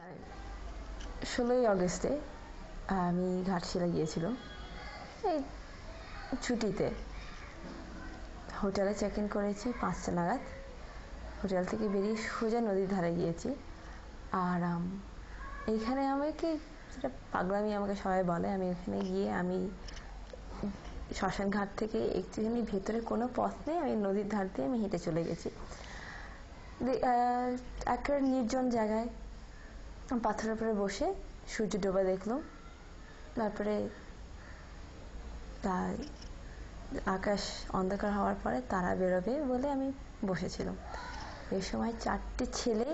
16ই আগস্টে আমি ঘাটশিলা গিয়েছিলাম এই ছুটিতে। হোটেলে চেক ইন করেছি 5টা নাগাদ। হোটেল থেকে বেরিয়ে সোজা নদীর ধারে গিয়েছি। আর এইখানে আমাকে যেটা পাগলামি আমাকে সবাই বলে, আমি ওখানে গিয়ে আমি শ্মশান ঘাট থেকে একটুখানি ভেতরে কোনো পথ নেই, আমি নদীর ধার দিয়ে আমি হেঁটে চলে গেছি একেবারে নির্জন জায়গায়। পাথরের উপরে বসে সূর্য ডোবা দেখলাম। তারপরে আকাশ অন্ধকার হওয়ার পরে তারা বেরোবে বলে আমি বসেছিলাম। এই সময় 4টে ছেলে,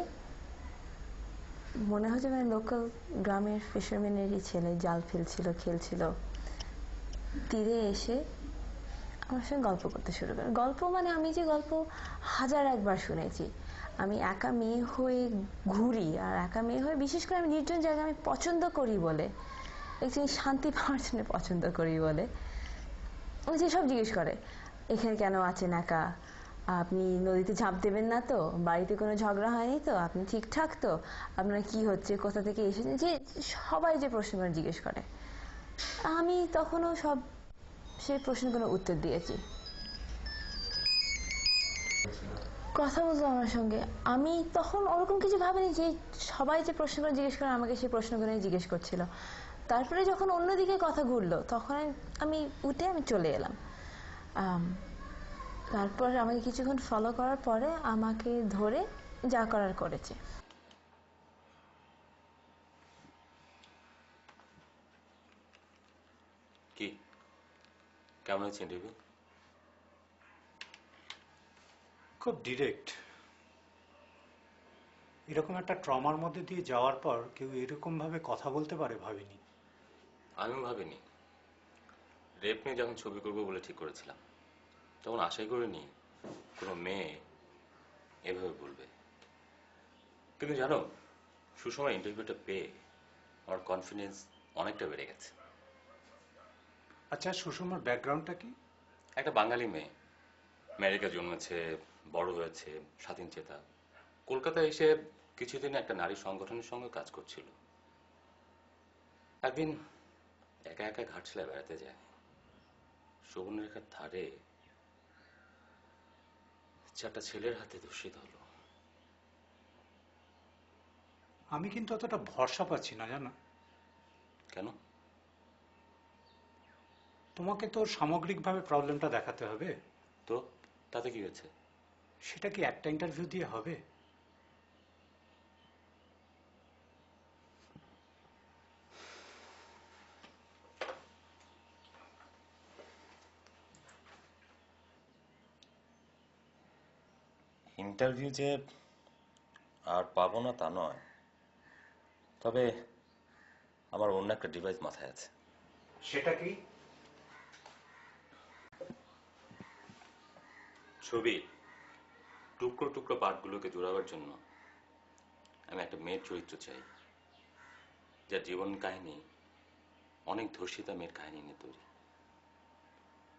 মনে হচ্ছে মানে লোকাল গ্রামের ফিশারম্যানেরই ছেলে, জাল ফেলছিল, খেলছিল। তীরে এসে আমার সঙ্গে গল্প করতে শুরু করে। গল্প মানে আমি যে গল্প 1001বার শুনেছি। আমি একা মেয়ে হয়ে ঘুরি, আর একা মেয়ে হয়ে বিশেষ করে আমি নির্জন জায়গা আমি পছন্দ করি বলে, একটু শান্তি পাওয়ার জন্য পছন্দ করি বলে যেসব জিজ্ঞেস করে, এখানে কেন আছেন একা, আপনি নদীতে ঝাঁপ দেবেন না তো, বাড়িতে কোনো ঝগড়া হয়নি তো, আপনি ঠিকঠাক তো, আপনার কি হচ্ছে, কোথা থেকে এসেছেন, যে সবাই যে প্রশ্নগুলো জিজ্ঞেস করে আমি তখনও সব সেই প্রশ্নগুলো উত্তর দিয়েছি। কথা বলতো আমার সঙ্গে। আমি তখন ওরকম কিছু ভাবিনি যে সবাই যে প্রশ্নগুলো জিজ্ঞেস করে আমাকে সেই প্রশ্নগুলো জিজ্ঞেস করছিল। তারপরে যখন অন্যদিকে কথা ঘুরলো তখন আমি উঠে আমি চলে এলাম। তারপর আমাকে কিছুক্ষণ ফলো করার পরে আমাকে ধরে যা করার করেছে। কি কেমন হয়েছে ইন্টারভিউ? খুব ডিরেক্ট। এরকম একটা ট্রমার মধ্যে দিয়ে যাওয়ার পর কেউ এরকম ভাবে কথা বলতে পারে ভাবিনি। আমিও ভাবিনি। রেপ নিয়ে যখন ছবি করবো বলে ঠিক করেছিলাম তখন আশাই করিনি কোনো মেয়ে এভাবে বলবে। কিন্তু জানো, সুসময় ইন্টারভিউটা পেয়ে আমার কনফিডেন্স অনেকটা বেড়ে গেছে। আচ্ছা, সুষমার ব্যাকগ্রাউন্ডটা কি? একটা বাঙালি মেয়ে, আমেরিকা জন্মেছে, বড় হয়েছে, স্বাধীন চেতা। কলকাতায় এসে কিছুদিন একটা নারী সংগঠনের সঙ্গে কাজ করছিল। একদিন একা একা ঘাটশিলায় বেড়াতে যায়। শোভনরেখার ধারে 4টা ছেলের হাতে ধর্ষিত হলো। আমি কিন্তু অতটা ভরসা পাচ্ছি না, জানো। কেন? তোমাকে তো সামগ্রিকভাবে প্রবলেমটা দেখাতে হবে। তো তাতে কি হয়েছে? সেটা কি একটা ইন্টারভিউ দিয়ে হবে? ইন্টারভিউ যে আর পাবো না তা নয়, তবে আমার অন্য একটা ডিভাইস মাথায় আছে। সেটা কি? ছবি টুকরো টুকরো পার্টগুলোকে জোড়াবার জন্য আমি একটা মেয়ের চরিত্র চাই, যার জীবন কাহিনী অনেক ধর্ষিতা মেয়ের কাহিনী নিয়ে তৈরি।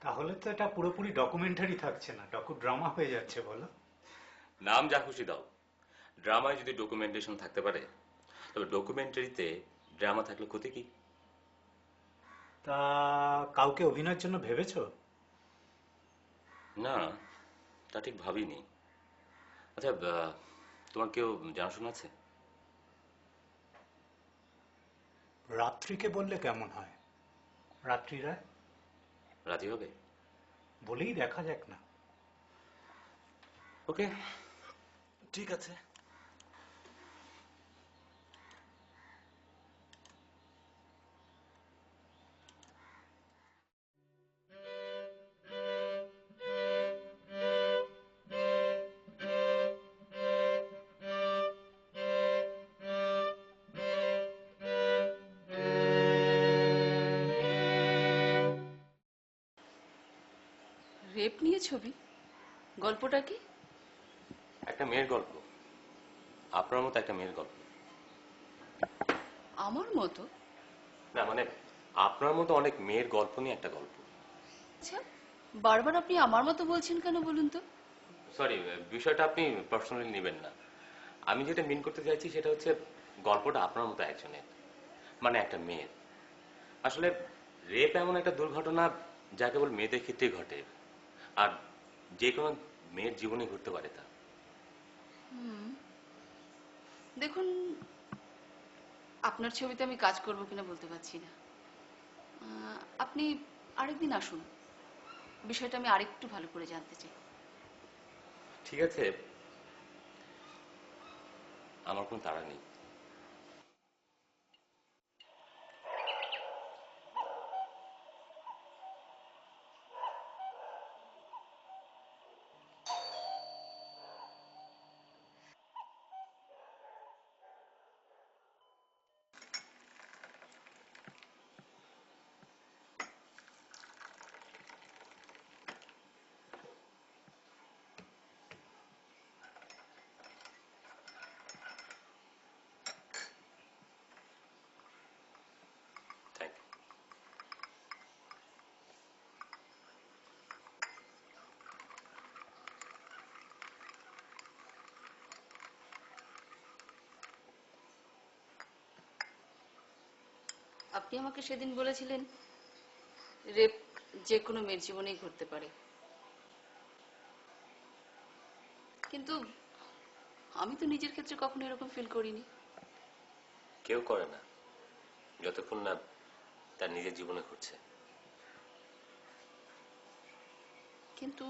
তাহলে তো এটা পুরোপুরি ডকুমেন্টারি থাকছে না, ডকু ড্রামা হয়ে যাচ্ছে। বলো, নাম যা খুশি দাও, ড্রামায় যদি ডকুমেন্টেশন থাকতে পারে তবে ডকুমেন্টারিতে ড্রামা থাকলে ক্ষতি কি? তা কাউকে অভিনয়ের জন্য ভেবেছো? না, তা ঠিক ভাবিনি। আচ্ছা, তোমার কেউ জানাশোনা আছে? রাত্রিকে বললে কেমন হয়? রাত্রি রায় রাজি হবে? বলেই দেখা যাক না। ওকে, ঠিক আছে। রেপ নিয়ে ছবি? গল্পটা কি? একটা মেয়ের গল্প, আপনার মতো একটা মেয়ের গল্প। আমার মতো? না মানে আপনার মতো অনেক মেয়ের গল্প নিয়ে একটা গল্প। আচ্ছা, বারবার আপনি আমার মতো বলছেন কেন বলুন তো? সরি, বিষয়টা আপনি পার্সোনালি নেবেন না। আমি যেটা মিন করতে চাইছি সেটা হচ্ছে গল্পটা আপনার মতো একজনের, মানে একটা মেয়ের। আসলে রেপ এমন একটা দুর্ঘটনা যা কেবল মেয়েদের ক্ষেত্রেই ঘটে, আর যে কোনো মেয়ের জীবনে ঘটতে পারে তা। দেখুন, আপনার ছবিতে আমি কাজ করব কিনা বলতে পারছি না। আপনি আরেকদিন আসুন, বিষয়টা আমি আরেকটু ভালো করে জানতে চাই। ঠিক আছে, আমার কোনো তাড়া নেই। Thank you. আপনি আমাকে সেদিন বলেছিলেন রেপ যে কোনো মেয়ের জীবনেই ঘটতে পারে, কিন্তু আমি তো নিজের ক্ষেত্রে কখনো এরকম ফিল করিনি। কেউ করে না যতক্ষণ না তার নিজের জীবনে ঘটছে। কিন্তু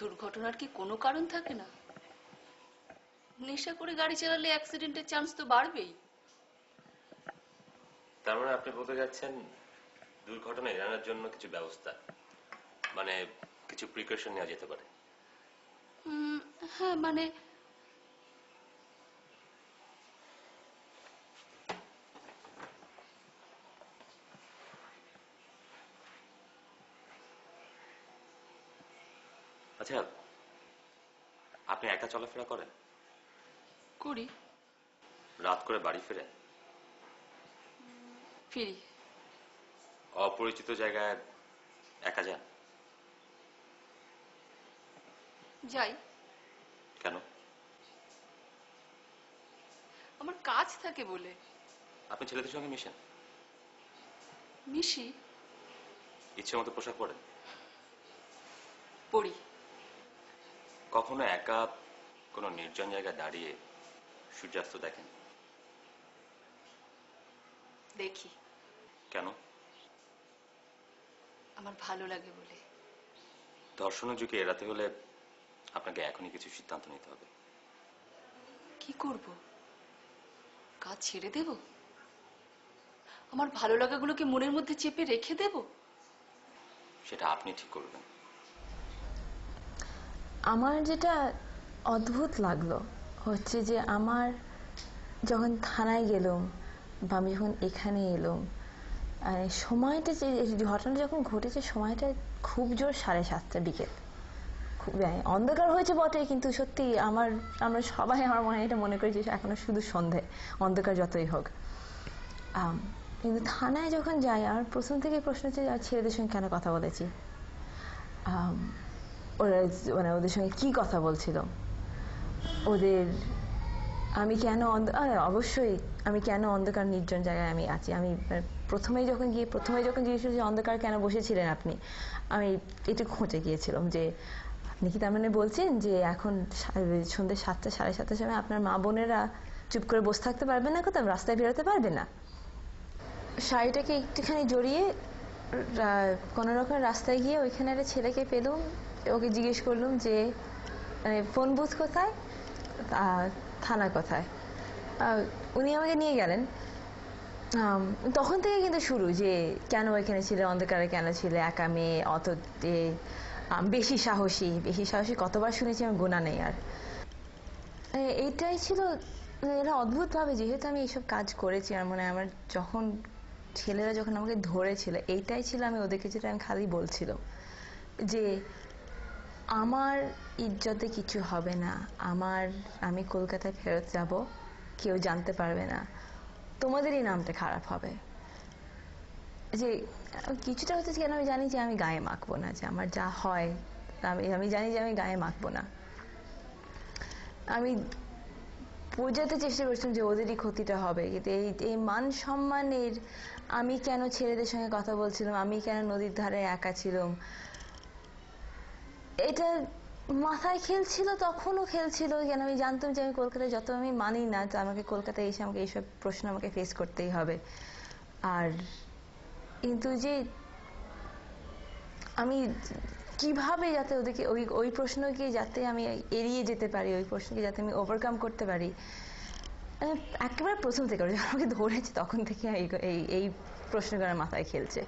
দুর্ঘটনার কি কোনো কারণ থাকে না? নেশা করে গাড়ি চালালে অ্যাক্সিডেন্টের চান্স তো বাড়বেই। তার মানে আপনি বলতে যাচ্ছেন দুর্ঘটনা এড়ানোর জন্য কিছু ব্যবস্থা, মানে কিছু প্রিকশন নেওয়া যেতে পারে। হ্যাঁ, মানে আচ্ছা, আপনি একা চলাফেরা করেন? করি, রাত করে বাড়ি ফিরেন? ফিরি। অপরিচিত জায়গায় একা যান? যাই। কেন? আমার কাজ থাকে বলে। আপনি ছেলেদের সঙ্গে মিশেন? মিশি, ইচ্ছে মতো পোশাক পরেন? পড়ি। কখনো একা কোনো নির্জন জায়গায় দাঁড়িয়ে সূর্যাস্ত দেখেন? দেখি। কেন? আমার ভালো লাগে বলে। ধর্ষণের ঝুঁকি এড়াতে হলে আপনাকে এখনই কিছু সিদ্ধান্ত নিতে হবে। কি করব? কাজ ছেড়ে দেব? আমার ভালো লাগাগুলোকে মনের মধ্যে চেপে রেখে দেব? সেটা আপনি ঠিক করবেন। আমার যেটা অদ্ভুত লাগলো হচ্ছে যে আমার যখন থানায় গেলাম বা আমি যখন এখানে এলাম, সময়টা যে ঘটনা যখন ঘটেছে সময়টা খুব জোর 7:30 বিকেল। খুব অন্ধকার হয়েছে বটে, কিন্তু সত্যি আমরা সবাই আমার মনে হয় এটা মনে করি যে এখনো শুধু সন্ধে, অন্ধকার যতই হোক। কিন্তু থানায় যখন যাই আমার প্রথম থেকে প্রশ্ন হচ্ছে ছেলেদের সঙ্গে কেন কথা বলেছি, ওরা মানে ওদের সঙ্গে কি কথা বলছিল, ওদের আমি কেন অবশ্যই আমি কেন অন্ধকার নির্জন জায়গায় আমি আছি। আমি প্রথমে যখন জিজ্ঞেস যে অন্ধকার কেন বসেছিলেন আপনি, আমি একটু খোঁজে গিয়েছিলাম যে আপনি কি তার মানে বলছেন যে এখন সন্ধ্যে 7টা 7:30টার সময় আপনার মা বোনেরা চুপ করে বসে থাকতে পারবে না, কোথাও রাস্তায় বেরোতে পারবে না? শাড়িটাকে একটুখানি জড়িয়ে কোনো রকম রাস্তায় গিয়ে ওইখানে একটা ছেলেকে পেলুম, ওকে জিজ্ঞেস করলুম যে মানে ফোন বুথ কোথায়, থানা কোথায়। উনি আমাকে নিয়ে গেলেন। তখন থেকে কিন্তু শুরু যে কেন এখানে ছিলে, অন্ধকারে কেন ছিলে, একা মেয়ে, অত বেশি সাহসী কতবার শুনেছি আমার গোনা নেই। আর এইটাই ছিল, এরা অদ্ভুতভাবে যেহেতু আমি এইসব কাজ করেছি আর মনে আমার ছেলেরা যখন আমাকে ধরেছিল এইটাই ছিল আমি ওদেরকে যেটা আমি খালি বলছিল যে আমার ইজ্জতে কিছু হবে না, আমি কলকাতায় ফেরত যাব, কেউ জানতে পারবে না, তোমাদেরই নামটা খারাপ হবে। যে কিছুটা হচ্ছে কেন আমি জানি যে আমি গায়ে মাখবো না, যে আমার যা হয় আমি জানি যে আমি গায়ে মাখবো না। আমি বোঝাতে চেষ্টা করছিলাম যে ওদেরই ক্ষতিটা হবে, কিন্তু এই এই মান সম্মানের, আমি কেন ছেলেদের সঙ্গে কথা বলছিলাম, আমি কেন নদীর ধারে একা ছিলাম, এটা মাথায় খেলছিল, তখনও খেলছিল। কেন আমি জানতাম যে আমি কলকাতায় যত আমি মানি না, তো আমাকে কলকাতায় এসে আমাকে এইসব প্রশ্ন আমাকে ফেস করতেই হবে। আর কিন্তু যে আমি কিভাবে যাতে ওদেরকে ওই ওই প্রশ্নকে যাতে আমি এড়িয়ে যেতে পারি, ওই প্রশ্নকে যাতে আমি ওভারকাম করতে পারি, একেবারে প্রথম থেকে যখন আমাকে ধরেছে তখন থেকে এই এই প্রশ্নগুলো মাথায় খেলছে।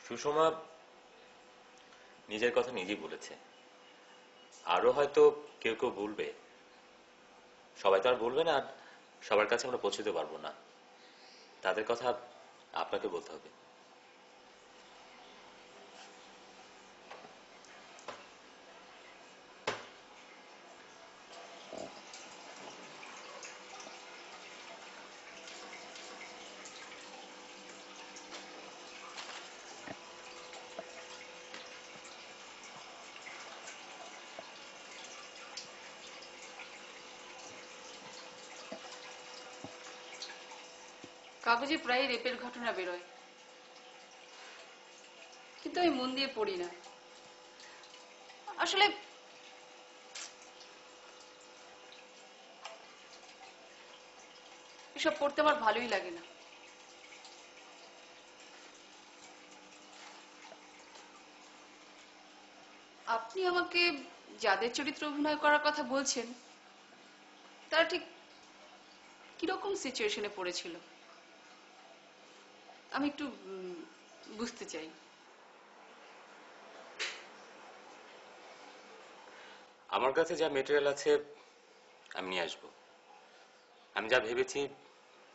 সুষমা নিজের কথা নিজেই বলেছে, আরো হয়তো কেউ কেউ বলবে, সবাই তো আর বলবে না, আর সবার কাছে আমরা পৌঁছতে পারবো না, তাদের কথা আপনাকে বলতে হবে। কাগজে প্রায় রেপের ঘটনা বেরোয়, কিন্তু আমি মন দিয়ে পড়ি না। আসলে এসব পড়তে আমার ভালোই লাগে না। আপনি আমাকে যাদের চরিত্রে অভিনয় করার কথা বলছেন, তারা ঠিক কিরকম সিচুয়েশনে পড়েছিল আমি একটু বুঝতে চাই। আমার কাছে যা মেটেরিয়াল আছে আমি নিয়ে আসবো, আমি যা ভেবেছি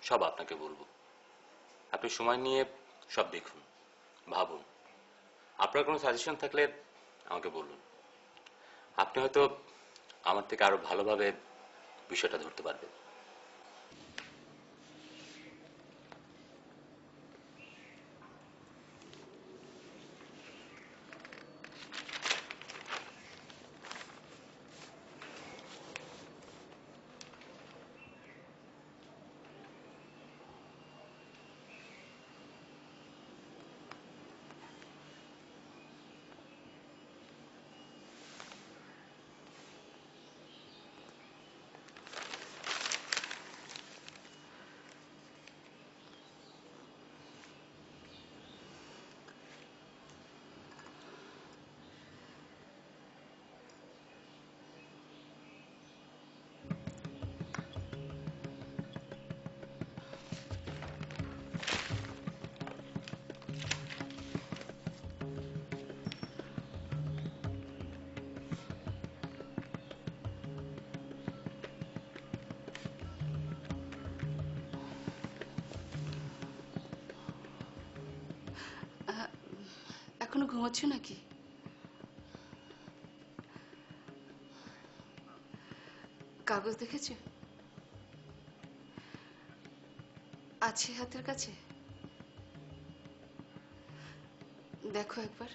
সব আপনাকে বলবো। আপনি সময় নিয়ে সব দেখুন, ভাবুন, আপনার কোনো সাজেশন থাকলে আমাকে বলুন। আপনি হয়তো আমার থেকে আরো ভালোভাবে বিষয়টা ধরতে পারবেন। এখনো ঘুমোচ্ছ নাকি? কাগজ দেখেছো? আছে হাতের কাছে? দেখো একবার।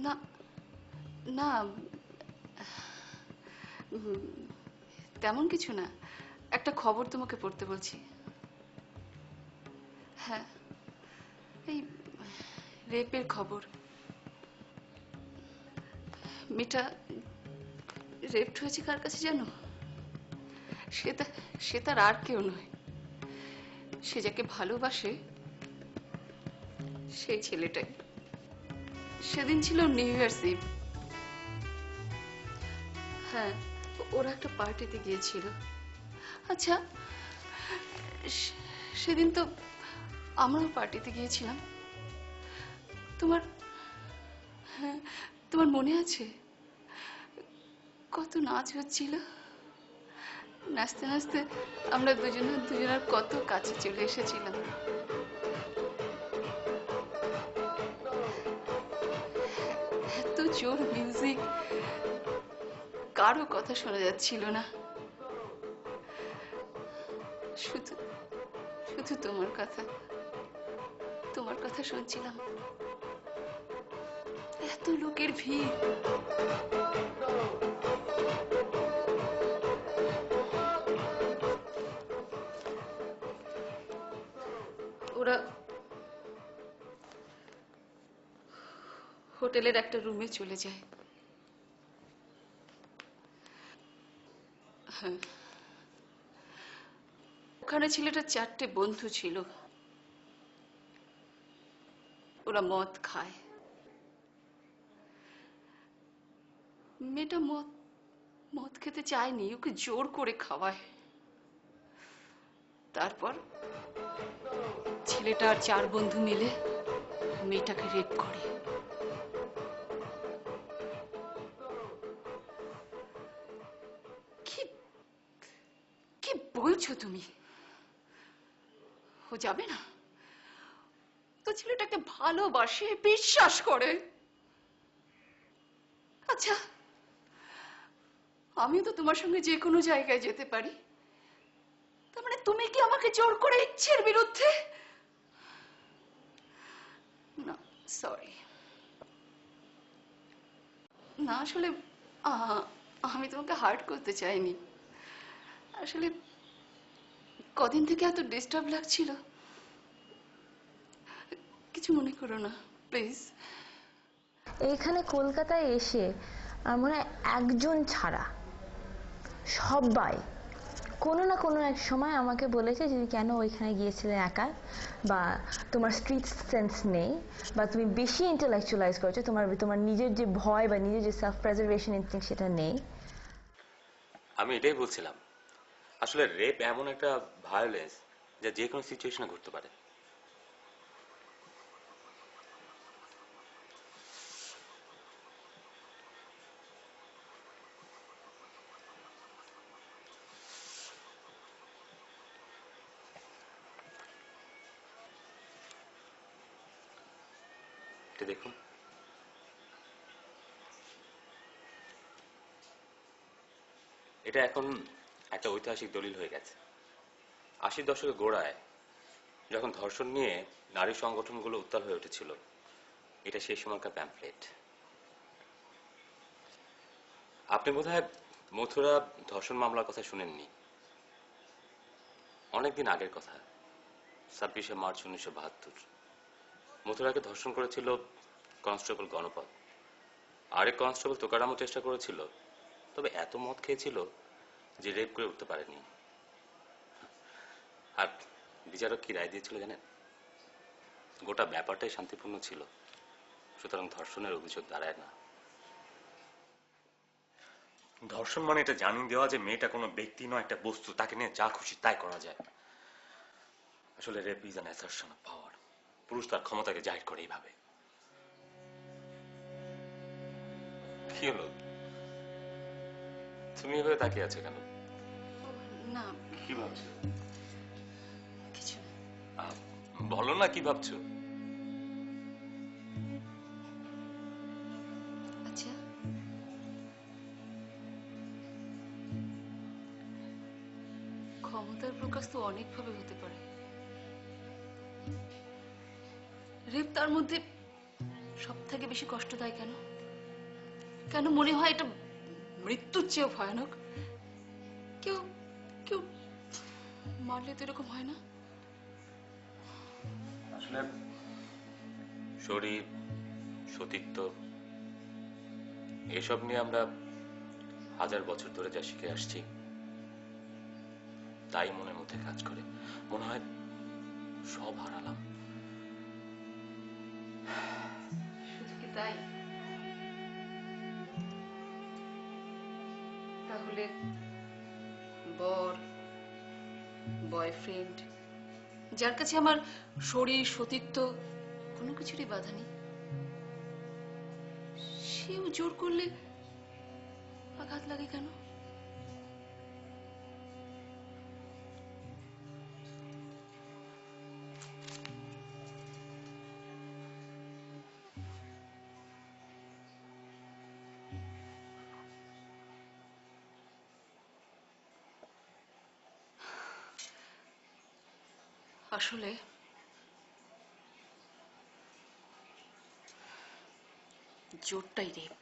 না না, তেমন কিছু না, একটা খবর তোমাকে পড়তে বলছি। হ্যাঁ, এই রেপের খবর। মেয়েটা রেপ হয়েছে কার কাছে জানো? সে তার আর কেউ নয়, সে যাকে ভালোবাসে সেই ছেলেটাই। সেদিন ছিল নিউ ইয়ার্স ইভ। হ্যাঁ, ওরা একটা পার্টিতে গিয়েছিল। আচ্ছা, সেদিন তো আমরাও পার্টিতে গিয়েছিলাম। তোমার হ্যাঁ, তোমার মনে আছে কত নাচ হচ্ছিল? নাচতে নাচতে আমরা দুজনের কত কাছে চলে এসেছিলাম। এত জোর মিউজিক, কারো কথা শোনা যাচ্ছিল না, শুধু শুধু তোমার কথা শুনছিলাম। এত লোকের ভিড়, ওরা হোটেলের একটা রুমে চলে যায়। হ্যাঁ, ওখানে ছেলেটার 4টে বন্ধু ছিল। ওরা মদ খায়। মেয়েটা মদ খেতে চায়নি, ওকে জোর করে খাওয়ায়। তারপর ছেলেটা আর 4 বন্ধু মিলে মেয়েটাকে রেপ করে। কি কি বলছো তুমি? ও যাবে না? তো ছেলেটাকে ভালোবাসে, বিশ্বাস করে। আচ্ছা, আমিও তো তোমার সঙ্গে যে কোনো জায়গায় যেতে পারি। তার মানে তুমি কি আমাকে জোর করে ইচ্ছের বিরুদ্ধে? না, সরি। না, আসলে আমি তোমাকে হার্ট করতে চাইনি। আসলে কদিন থেকে এত ডিস্টার্ব লাগছিল। কিছু মনে করো না, প্লিজ। এইখানে কলকাতায় এসে আমার মনে হয় একজন ছাড়া সবাই কোনো না কোনো এক সময় আমাকে বলেছে যে কেন ওইখানে গিয়েছিলে একা, বা তোমার স্ট্রিট সেন্স নেই, বা তুমি বেশি ইন্টেলেকচুয়ালাইজ করছো, তোমার নিজের যে ভয় বা নিজের যে সেলফ প্রেজার্ভেশন ইনস্টিংক্ট সেটা নেই। আমি এটাই বলছিলাম, আসলে রেপ এমন একটা ভায়োলেন্স যা যে কোনো সিচুয়েশনে ঘটতে পারে। এটা দেখুন, এটা এখন একটা ঐতিহাসিক দলিল হয়ে গেছে। 80 দশকের গোড়ায় যখন ধর্ষণ নিয়ে নারী সংগঠনগুলো উত্তাল হয়ে উঠেছিল, এটা সেই সময়কার প্যাম্পলেট। আপনি বোধহয় মথুরা ধর্ষণ মামলার কথা শুনেননি। অনেকদিন আগের কথা, 26শে মার্চ 1972। মথুরাকে ধর্ষণ করেছিল কনস্টেবল গণপত। আরেক কনস্টেবল তোকারামও চেষ্টা করেছিল, তবে এত মদ খেয়েছিল যে রেপ করে উঠতে পারেনি। আর বিচারক কি রায় দিয়েছিল জানেন? গোটা ব্যাপারটাই শান্তিপূর্ণ ছিল, সুতরাং ধর্ষণের অভিযোগ দাঁড়ায় না। ধর্ষণ মানে এটা জানিয়ে দেওয়া যে মেয়েটা কোনো ব্যক্তি নয়, একটা বস্তু, তাকে নিয়ে যা খুশি তাই করা যায়। আসলে rape is an assertion of power. পুরুষ তার ক্ষমতাকে জাহির করে এইভাবে। কি হলো, তুমি এভাবে তাকিয়ে আছো কেন? না, কি ভাবছো? কিছু না। বলো না কি ভাবছো। আচ্ছা, ক্ষমতার প্রকাশ তো অনেকভাবে হতে পারে। রেপ তার মধ্যে সব থেকে বেশি কষ্ট দেয় কেন? কেন মনে হয় এটা মৃত্যুর চেয়েও ভয়ানক? কেউ কেউ মারলে তো এরকম হয় না। আসলে শরীর, সতীত্ব, এসব নিয়ে আমরা 1000 বছর ধরে যা শিখে আসছি তাই মনের মধ্যে কাজ করে। মনে হয় সব হারালাম। শুধু কি তাই? তাহলে বর, বয়ফ্রেন্ড, যার কাছে আমার শরীর, সতীত্ব কোনো কিছুরই বাধা নেই, সেও জোর করলে আঘাত লাগে কেন? আসলে জোরটাই রেপ।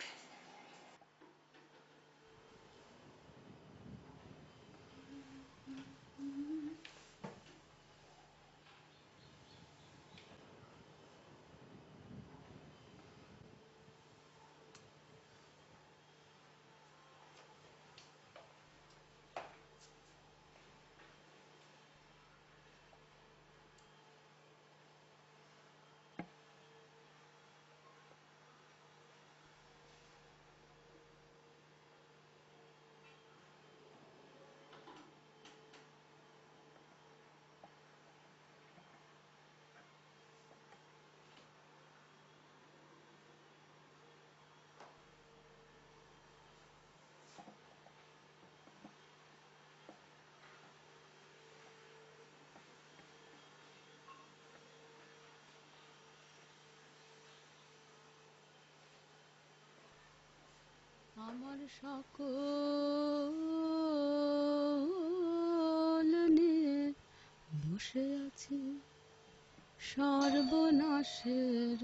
আমার সকল নিয়ে বসে আছি সর্বনাশের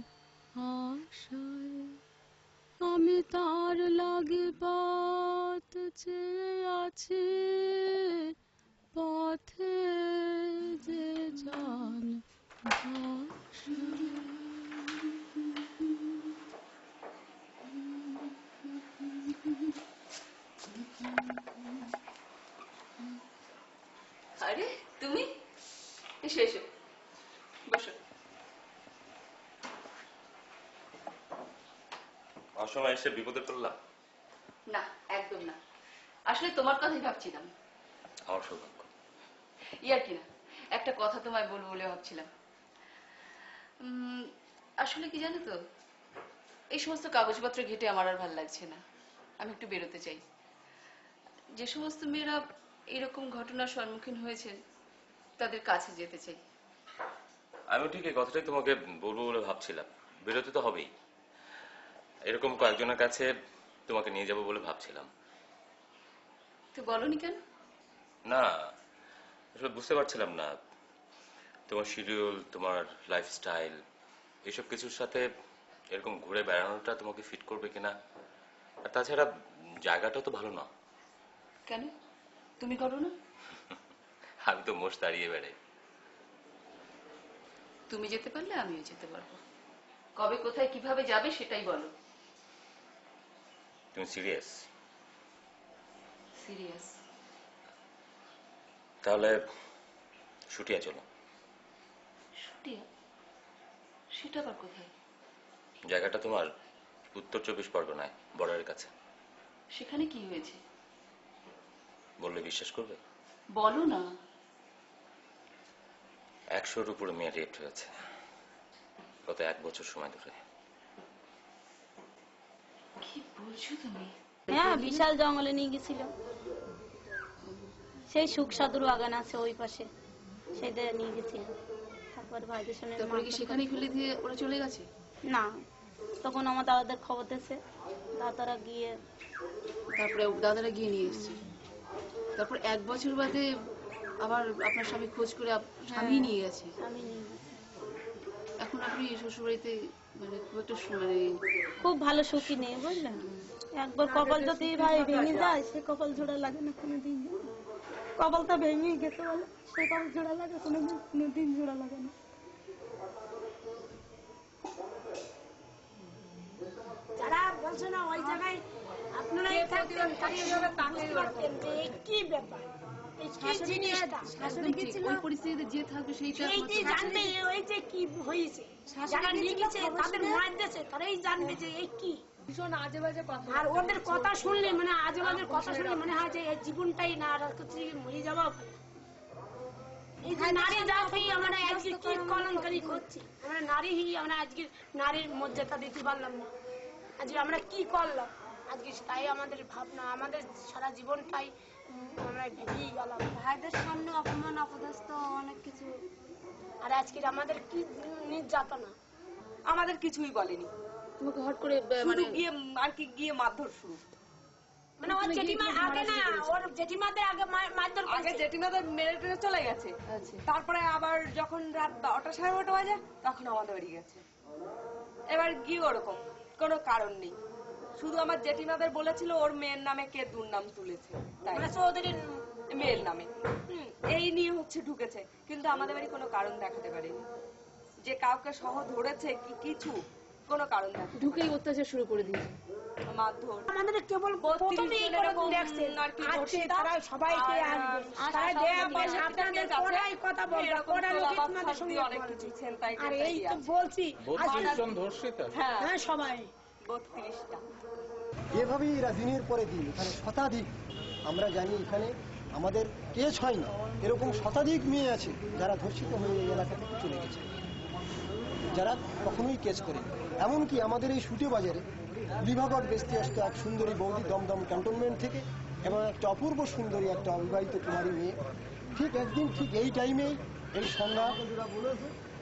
আশায়, আমি তার লাগি পথ চেয়ে আছি, পথে যে যান ভাসায়। আরে তুমি এসো এসো, বসো। অসময় এসে বিপদে পড়লাম? না, একদম না। আসলে তোমার কথাই ভাবছিলাম। আমার সৌভাগ্য। ইয়ার কি না, একটা কথা তোমায় বলবো বলে ভাবছিলাম। আসলে কি জানো তো, এই সমস্ত কাগজপত্র ঘেটে আমার আর ভালো লাগছে না। আমি একটু বেরোতে চাই। যে সমস্ত মেয়েরা এরকম ঘটনার সম্মুখীন হয়েছেন তাদের কাছে যেতে চাই। আমি ঠিক এই কথাটাই তোমাকে বলবো বলে ভাবছিলাম। বেরোতে তো হবেই। এরকম কয়েকজনের কাছে তোমাকে নিয়ে যাব বলে ভাবছিলাম। তো বলনি কেন? না, আসলে বুঝতে পারছিলাম না তোমার শিডিউল, তোমার লাইফস্টাইল, এসব কিছুর সাথে এরকম ঘুরে বেড়ানোটা তোমাকে ফিট করবে কিনা। আর তাছাড়া জায়গাটা তো ভালো না। কেন, তুমি করো না? আমি তো মোষ দাঁড়িয়ে বেড়াই। তুমি যেতে পারলে আমিও যেতে পারবো। কবে কোথায় কিভাবে যাবে সেটাই বলো। তুমি সিরিয়াস? সিরিয়াস। তাহলে শুটিয়া চলো। শুটিয়া? সেটা আবার কোথায়? জায়গাটা তোমার উত্তর 24 পরগনায়, বর্ডারের কাছে। সেখানে কি হয়েছে? বললে বিশ্বাস করবে? বলো না। 100-র উপরে মেয়ে রেপ হয়েছে গত 1 বছর সময় ধরে। কি বলছো তুমি? হ্যাঁ, বিশাল জঙ্গলে নিয়ে গেছিল। সেই সুখ সাধুর বাগান আছে ওই পাশে, সেটা নিয়ে গেছিল। তারপর ভাইদের সঙ্গে তারপরে কি সেখানে ফেলে দিয়ে ওরা চলে গেছে? না, তখন আমার দাদাদের খবর দিয়েছে, দাদারা গিয়ে তারপরে দাদারা গিয়ে নিয়ে এসছে। তারপর 1 বছর বাদে আবার আপনার স্বামী খোঁজ করে স্বামী নিয়ে গেছে। আমি নিয়ে গেছি। এখন আপনি শ্বশুরবাড়িতে মানে খুব একটা মানে খুব ভালো সুখী নেই, বুঝলেন। একবার কপাল যদি ভাই ভেঙে যায়, সে কপাল জোড়া লাগে না কোনোদিন। কপালটা ভেঙে গেছে বলে সে কপাল জোড়া লাগে, কোনোদিন জোড়া লাগে না। যারা বলছে না ওই জায়গায় আপনারাই থাকতেন, বুঝতে পারতেন যে এই কি ব্যাপার, এই কি জিনিসটা। ওই পরিস্থিতিতে যে থাকবে সেইটাই জানবে ওই যে কি হয়েছে। যারা নিয়ে গেছে তাদের মার দিয়েছে, তারাই জানবে যে এই কি। ভীষণ আজে বাজে কথা। আর ওদের কথা শুনলে মানে আজে বাজে কথা শুনলে মনে হয় যে এই জীবনটাই না, আর কিছু মরে যাবো। এই যে নারী জাতি আমরা আজকে কি কলঙ্কারি করছি, আমরা নারী আমরা আজকে নারীর মর্যাদা দিতে পারলাম না। আজকে আমরা কি করলাম আজকে, তাই আমাদের ভাবনা, আমাদের সারা জীবনটাই আমরা ভেবেই গেলাম। ভাইদের সামনে অপমান অপদস্থ অনেক কিছু। আর আজকে আমাদের কি নির্যাতনা। আমাদের কিছুই বলেনি, তোমাকে হট করে শুধু গিয়ে আর কি গিয়ে মারধর শুরু। মানে ওর জেঠিমা আগে না, ওর জেঠিমাদের আগে মারধর আগে করেছে। জেঠিমাদের মেরে টেরে চলে গেছে, তারপরে আবার যখন রাত 12টা 12:30 বাজে তখন আমাদের বাড়ি গেছে। এবার কি ওরকম কোনো কারণ নেই, শুধু আমার জেঠিমাদের বলেছিল ওর মেয়ের নামে কে দুর্নাম তুলেছে, তাই মানে চৌধুরীর মেয়ের নামে এই নিয়ে হচ্ছে ঢুকেছে, কিন্তু আমাদের বাড়ি কোনো কারণ দেখাতে পারেনি যে কাউকে সহ ধরেছে কি কিছু, কোনো কারণ দেখাতে ঢুকেই অত্যাচার শুরু করে দিয়েছে। মারধর আমাদের কেবল 32 প্রথমেই জনের করে এরকম দেখছে আর কি আসছে, ধর্ষিতা, তারা সবাইকে আর, আসবে, আর তারা সব দেয়া মিলিয়ে পয়সা একটা আপনাদের কেস আছে, কোনায় কথা বলবে, এরকম কোনা লোক তোলাবাজ আপনাদের সঙ্গে অনেক কথা কিছু বলবে। ছিনতাই আর এই টেনতাই তো আছে। বলছি 32 জন ধর্ষিতা। হ্যাঁ হ্যাঁ সবাই 32টা। এভাবেই এরা দিনের পরে দিন এখানে শতাধিক, আমরা জানি এখানে আমাদের কেস হয় না, এরকম শতাধিক মেয়ে আছে যারা ধর্ষিত হয়ে এই এলাকা থেকে চলে গেছে, যারা কখনোই কেস করে। এমনকি আমাদের এই সুটে বাজারে লিভাগড় বেচতে আসতো এক সুন্দরী বৌদি দমদম ক্যান্টনমেন্ট থেকে, এবং একটা অপূর্ব সুন্দরী একটা অবিবাহিত কুমারী মেয়ে, ঠিক একদিন ঠিক এই টাইমেই, এই সন্ধ্যা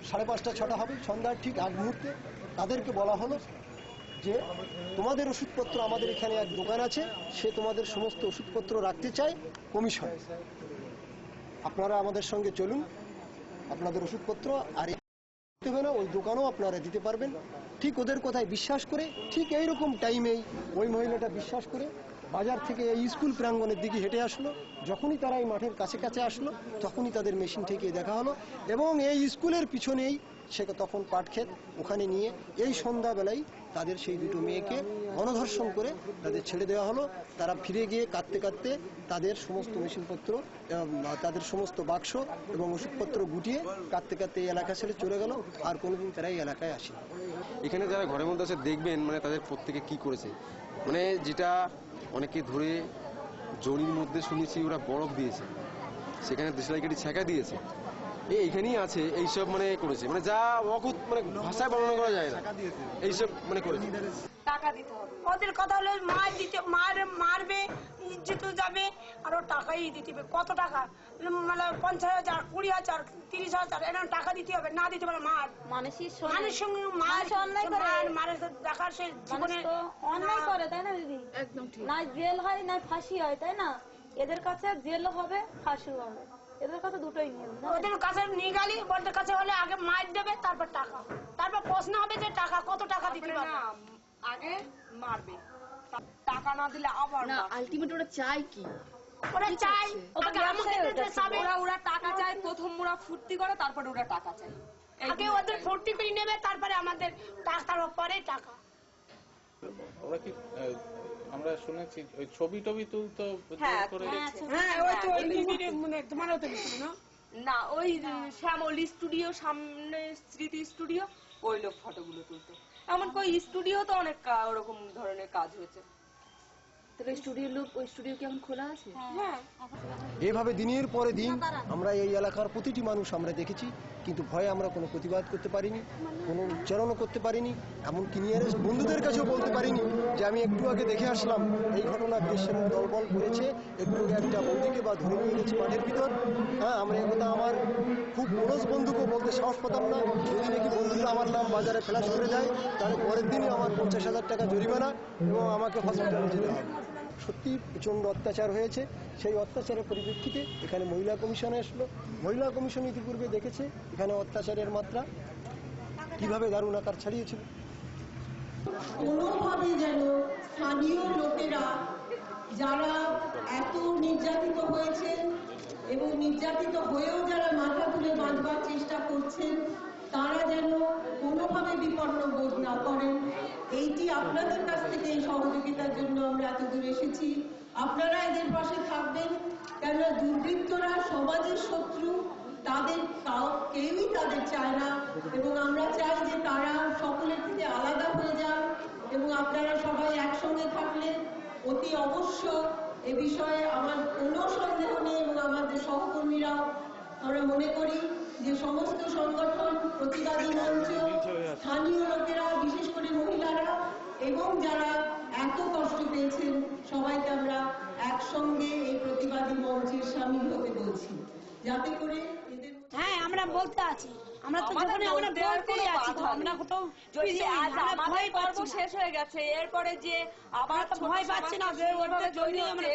5:30 6টা হবে, সন্ধ্যার ঠিক আগ মুহূর্তে তাদেরকে বলা হলো যে তোমাদের ওষুধপত্র আমাদের এখানে এক দোকান আছে, সে তোমাদের সমস্ত ওষুধপত্র রাখতে চায় কমিশন, আপনারা আমাদের সঙ্গে চলুন, আপনাদের ওষুধপত্র আর দেবে না, ওই দোকানও আপনারা দিতে পারবেন। ঠিক ওদের কথায় বিশ্বাস করে ঠিক এইরকম টাইমেই ওই মহিলাটা বিশ্বাস করে বাজার থেকে এই স্কুল প্রাঙ্গণের দিকে হেঁটে আসলো। যখনই তারা এই মাঠের কাছে কাছে আসলো তখনই তাদের মেশিন থেকে দেখা হলো, এবং এই স্কুলের পিছনেই সে তখন পাটক্ষেত, ওখানে নিয়ে এই সন্ধ্যাবেলায় তাদের সেই দুটো মেয়েকে গণধর্ষণ করে তাদের ছেড়ে দেওয়া হলো। তারা ফিরে গিয়ে কাঁদতে কাঁদতে তাদের সমস্ত মেশিনপত্র, তাদের সমস্ত বাক্স এবং ওষুধপত্র গুটিয়ে কাঁদতে কাঁদতে এই এলাকা ছেড়ে চলে গেল, আর কোনোদিন তারা এই এলাকায় আসে। এখানে যারা ঘরের মধ্যে আছে দেখবেন মানে তাদের প্রত্যেকে কি করেছে, মানে যেটা অনেকে ধরে জরির মধ্যে শুনেছি ওরা বরফ দিয়েছে, সেখানে দেশলাই কেটে ছেঁকা দিয়েছে, এইখানেই আছে এইসব মানে করেছে, মানে যা অকুত মানে ভাষায় বর্ণনা করা যায় না, এইসব মানে করেছে। টাকা দিতে হবে, ওদের কথা হলো মারবে, ইজ্জত যাবে, আর ও টাকাই দিতে হবে। কত টাকা? মানে 50,000 20,000 30,000 এরকম টাকা দিতে হবে, না দিতে পারে মার। মানুষের মানুষের সঙ্গে মার অন্যায় করে, মারের দেখার সে জীবনে অন্যায় করে, তাই না দিদি? একদম ঠিক। না জেল হয় না ফাঁসি হয়, তাই না? এদের কাছে জেল হবে, ফাঁসি হবে, এদের কাছে দুটোই নিয়ম। ওদের কাছে নিয়ে গেলি, ওদের কাছে হলে আগে মার দেবে, তারপর টাকা, তারপর প্রশ্ন হবে যে টাকা কত টাকা দিতে পারবে। না আগে মারবে, টাকা না দিলে আবার না আলটিমেট ওরা চাই কি? ওরা চাই আগে আমাকে দিতে চাবে, ওরা টাকা চায়, প্রথম ওরা ফুর্তি করে, তারপরে ওরা টাকা চায়। আগে ওদের ফুর্তি করে নেবে, তারপরে আমাদের টাকার পরে টাকা। ওরা কি আমরা শুনেছি ওই ছবি টবি তুলতো হ্যাঁ, করে হ্যাঁ ওই তো ওই মানে তোমারও তো কিছু না। না ওই শ্যামল স্টুডিও, সামনে স্মৃতি স্টুডিও, ওই লোক ফটোগুলো তুলতো। এমন ওই স্টুডিও তো অনেক ওরকম ধরনের কাজ হয়েছে। তবে স্টুডিওর লোক, ওই স্টুডিও কি এখন খোলা আছে? হ্যাঁ এভাবে দিনের পরে দিন আমরা এই এলাকার প্রতিটি মানুষ আমরা দেখেছি, কিন্তু ভয়ে আমরা কোনো প্রতিবাদ করতে পারিনি, কোনো উচ্চারণও করতে পারিনি, এমনকি নিয়ারেস্ট বন্ধুদের কাছেও বলতে পারিনি যে আমি একটু আগে দেখে আসলাম এই ঘটনার দেশের দলবল করেছে, একটু একটা বৌদিকে বা ধরে নিয়ে গেছে মাঠের ভিতর। হ্যাঁ, আমরা একথা আমার খুব ক্লোজ বন্ধুকেও বলতে সাহস পেতাম না। যদি নাকি বন্ধুরা আমার নাম বাজারে ফ্ল্যাশ করে দেয়, তাহলে পরের দিনই আমার 50,000 টাকা জরিমানা এবং আমাকে হসপিটালে যেতে হবে। সত্যি প্রচণ্ড অত্যাচার হয়েছে। সেই অত্যাচারের পরিপ্রেক্ষিতে এখানে মহিলা কমিশন আসলো। মহিলা কমিশন ইতিপূর্বে দেখেছে এখানে অত্যাচারের মাত্রা কিভাবে দারুণ আকার ছাড়িয়েছিল। কোনোভাবে যেন স্থানীয় লোকেরা যারা এত নির্যাতিত হয়েছেন এবং নির্যাতিত হয়েও যারা মাথা তুলে বাঁচবার চেষ্টা করছেন, তারা যেন কোনোভাবে বিপন্ন বোধ না করেন, এইটি আপনাদের কাছ থেকে এই সহযোগিতার জন্য আমরা এত দূর এসেছি। আপনারা এদের পাশে থাকবেন, কেননা দুর্বৃত্তরা সমাজের শত্রু, তাদের কেউই তাদের চায় না, এবং আমরা চাই যে তারা সকলের থেকে আলাদা হয়ে যান, এবং আপনারা সবাই একসঙ্গে থাকলে অতি অবশ্য এ বিষয়ে আমার কোনো সন্দেহ নেই, এবং আমাদের সহকর্মীরাও আমরা মনে করি যে সমস্ত সংগঠন, প্রতিবাদী মঞ্চ, স্থানীয় লোকেরা, বিশেষ করে মহিলারা এবং যারা এত কষ্ট পেয়েছেন, সবাইকে আমরা একসঙ্গে এই প্রতিবাদী মঞ্চের সামিল হতে বলছি, যাতে করে এদের। হ্যাঁ আমরা বলতে আছি আমরা তো যখন আমরা ভয় করে আছি তো আমরা কোথাও আমাদের পর্ব শেষ হয়ে গেছে, এরপরে যে আবার ভয় পাচ্ছি না যে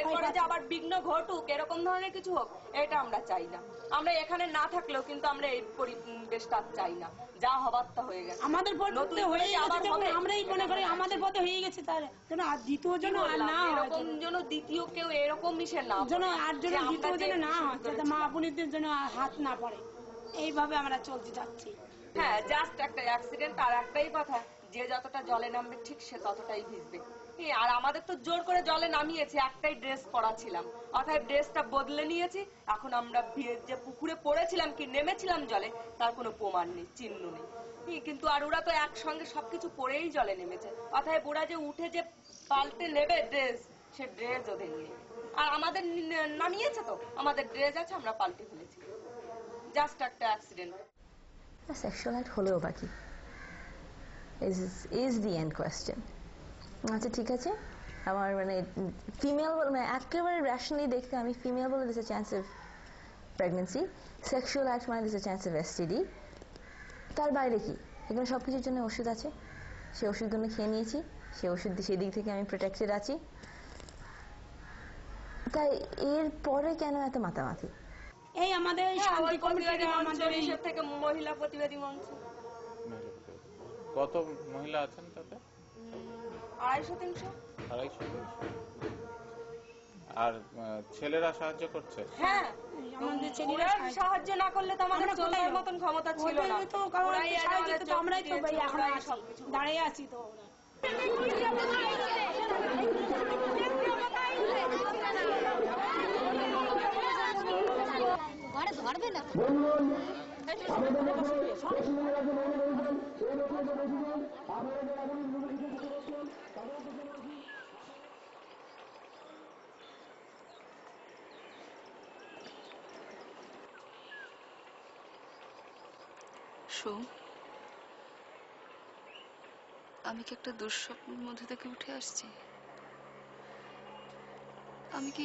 এরপরে যে আবার বিঘ্ন ঘটুক এরকম ধরনের কিছু হোক, এটা আমরা চাই না। আমরা এখানে না থাকলেও কিন্তু আমরা এই পরিবেশটা চাই না, যা হবার তা হয়ে গেছে। আমাদের পথে হয়ে গেছে, আমরাই মনে করি আমাদের পথে হয়ে গেছে, তার জন্য আর দ্বিতীয় জন আর না এরকম যেন দ্বিতীয় কেউ এরকম মিশে না যেন আর জন দ্বিতীয় জন না হয়, যাতে মা বোনদের জন্য হাত না পড়ে, এইভাবে আমরা চলতে যাচ্ছি। হ্যাঁ, জাস্ট একটা অ্যাক্সিডেন্ট, আর একটাই কথা, যে যতটা জলে নামবে ঠিক সে ততটাই ভিজবে। আর আমাদের তো জোর করে জলে নামিয়েছে, একটাই ড্রেস পরা ছিলাম, অর্থাৎ ড্রেসটা বদলে নিয়েছি। এখন আমরা যে পুকুরে পড়েছিলাম কি নেমেছিলাম জলে তার কোনো প্রমাণ নেই, চিহ্ন নেই। কিন্তু আর ওরা তো একসঙ্গে সবকিছু পরেই জলে নেমেছে, অর্থাৎ ওরা যে উঠে যে পাল্টে নেবে ড্রেস, সে ড্রেস ওদের নেই। আর আমাদের নামিয়েছে তো, আমাদের ড্রেস আছে, আমরা পাল্টে ফেলেছি। জাস্ট একটা অ্যাক্সিডেন্ট। সেক্সুয়াল অ্যাক্ট হলেও বাকি ইজ দি এন্ড কোয়েশ্চেন। আচ্ছা ঠিক আছে, আমার মানে ফিমেল মানে একেবারে র্যাশনালি দেখতে আমি ফিমেল বলে this a chance of pregnancy, sexual act মানে this a chance of STD. তার বাইরে কি এখানে সব কিছুর জন্য ওষুধ আছে, সে ওষুধগুলো খেয়ে নিয়েছি, সে ওষুধ সেই দিক থেকে আমি প্রোটেক্টেড আছি। তাই এর পরে কেন এত মাতামাতি? এই আমাদের শান্তি কমিটি আমাদের থেকে মহিলা প্রতিবাদী মঞ্চ কত মহিলা আছেন তাতে? 250-300। আর ছেলেরা সাহায্য করছে? হ্যাঁ, আমাদের ছেলেরা সাহায্য না করলে তো আমাদের চলার মতন ক্ষমতা ছিল না। তো আমরাই তো ভাই এখন দাঁড়িয়ে আছি তো। ধরবে না আমি কি একটা দুঃস্বপ্নের মধ্যে থেকে উঠে আসছি? আমি কি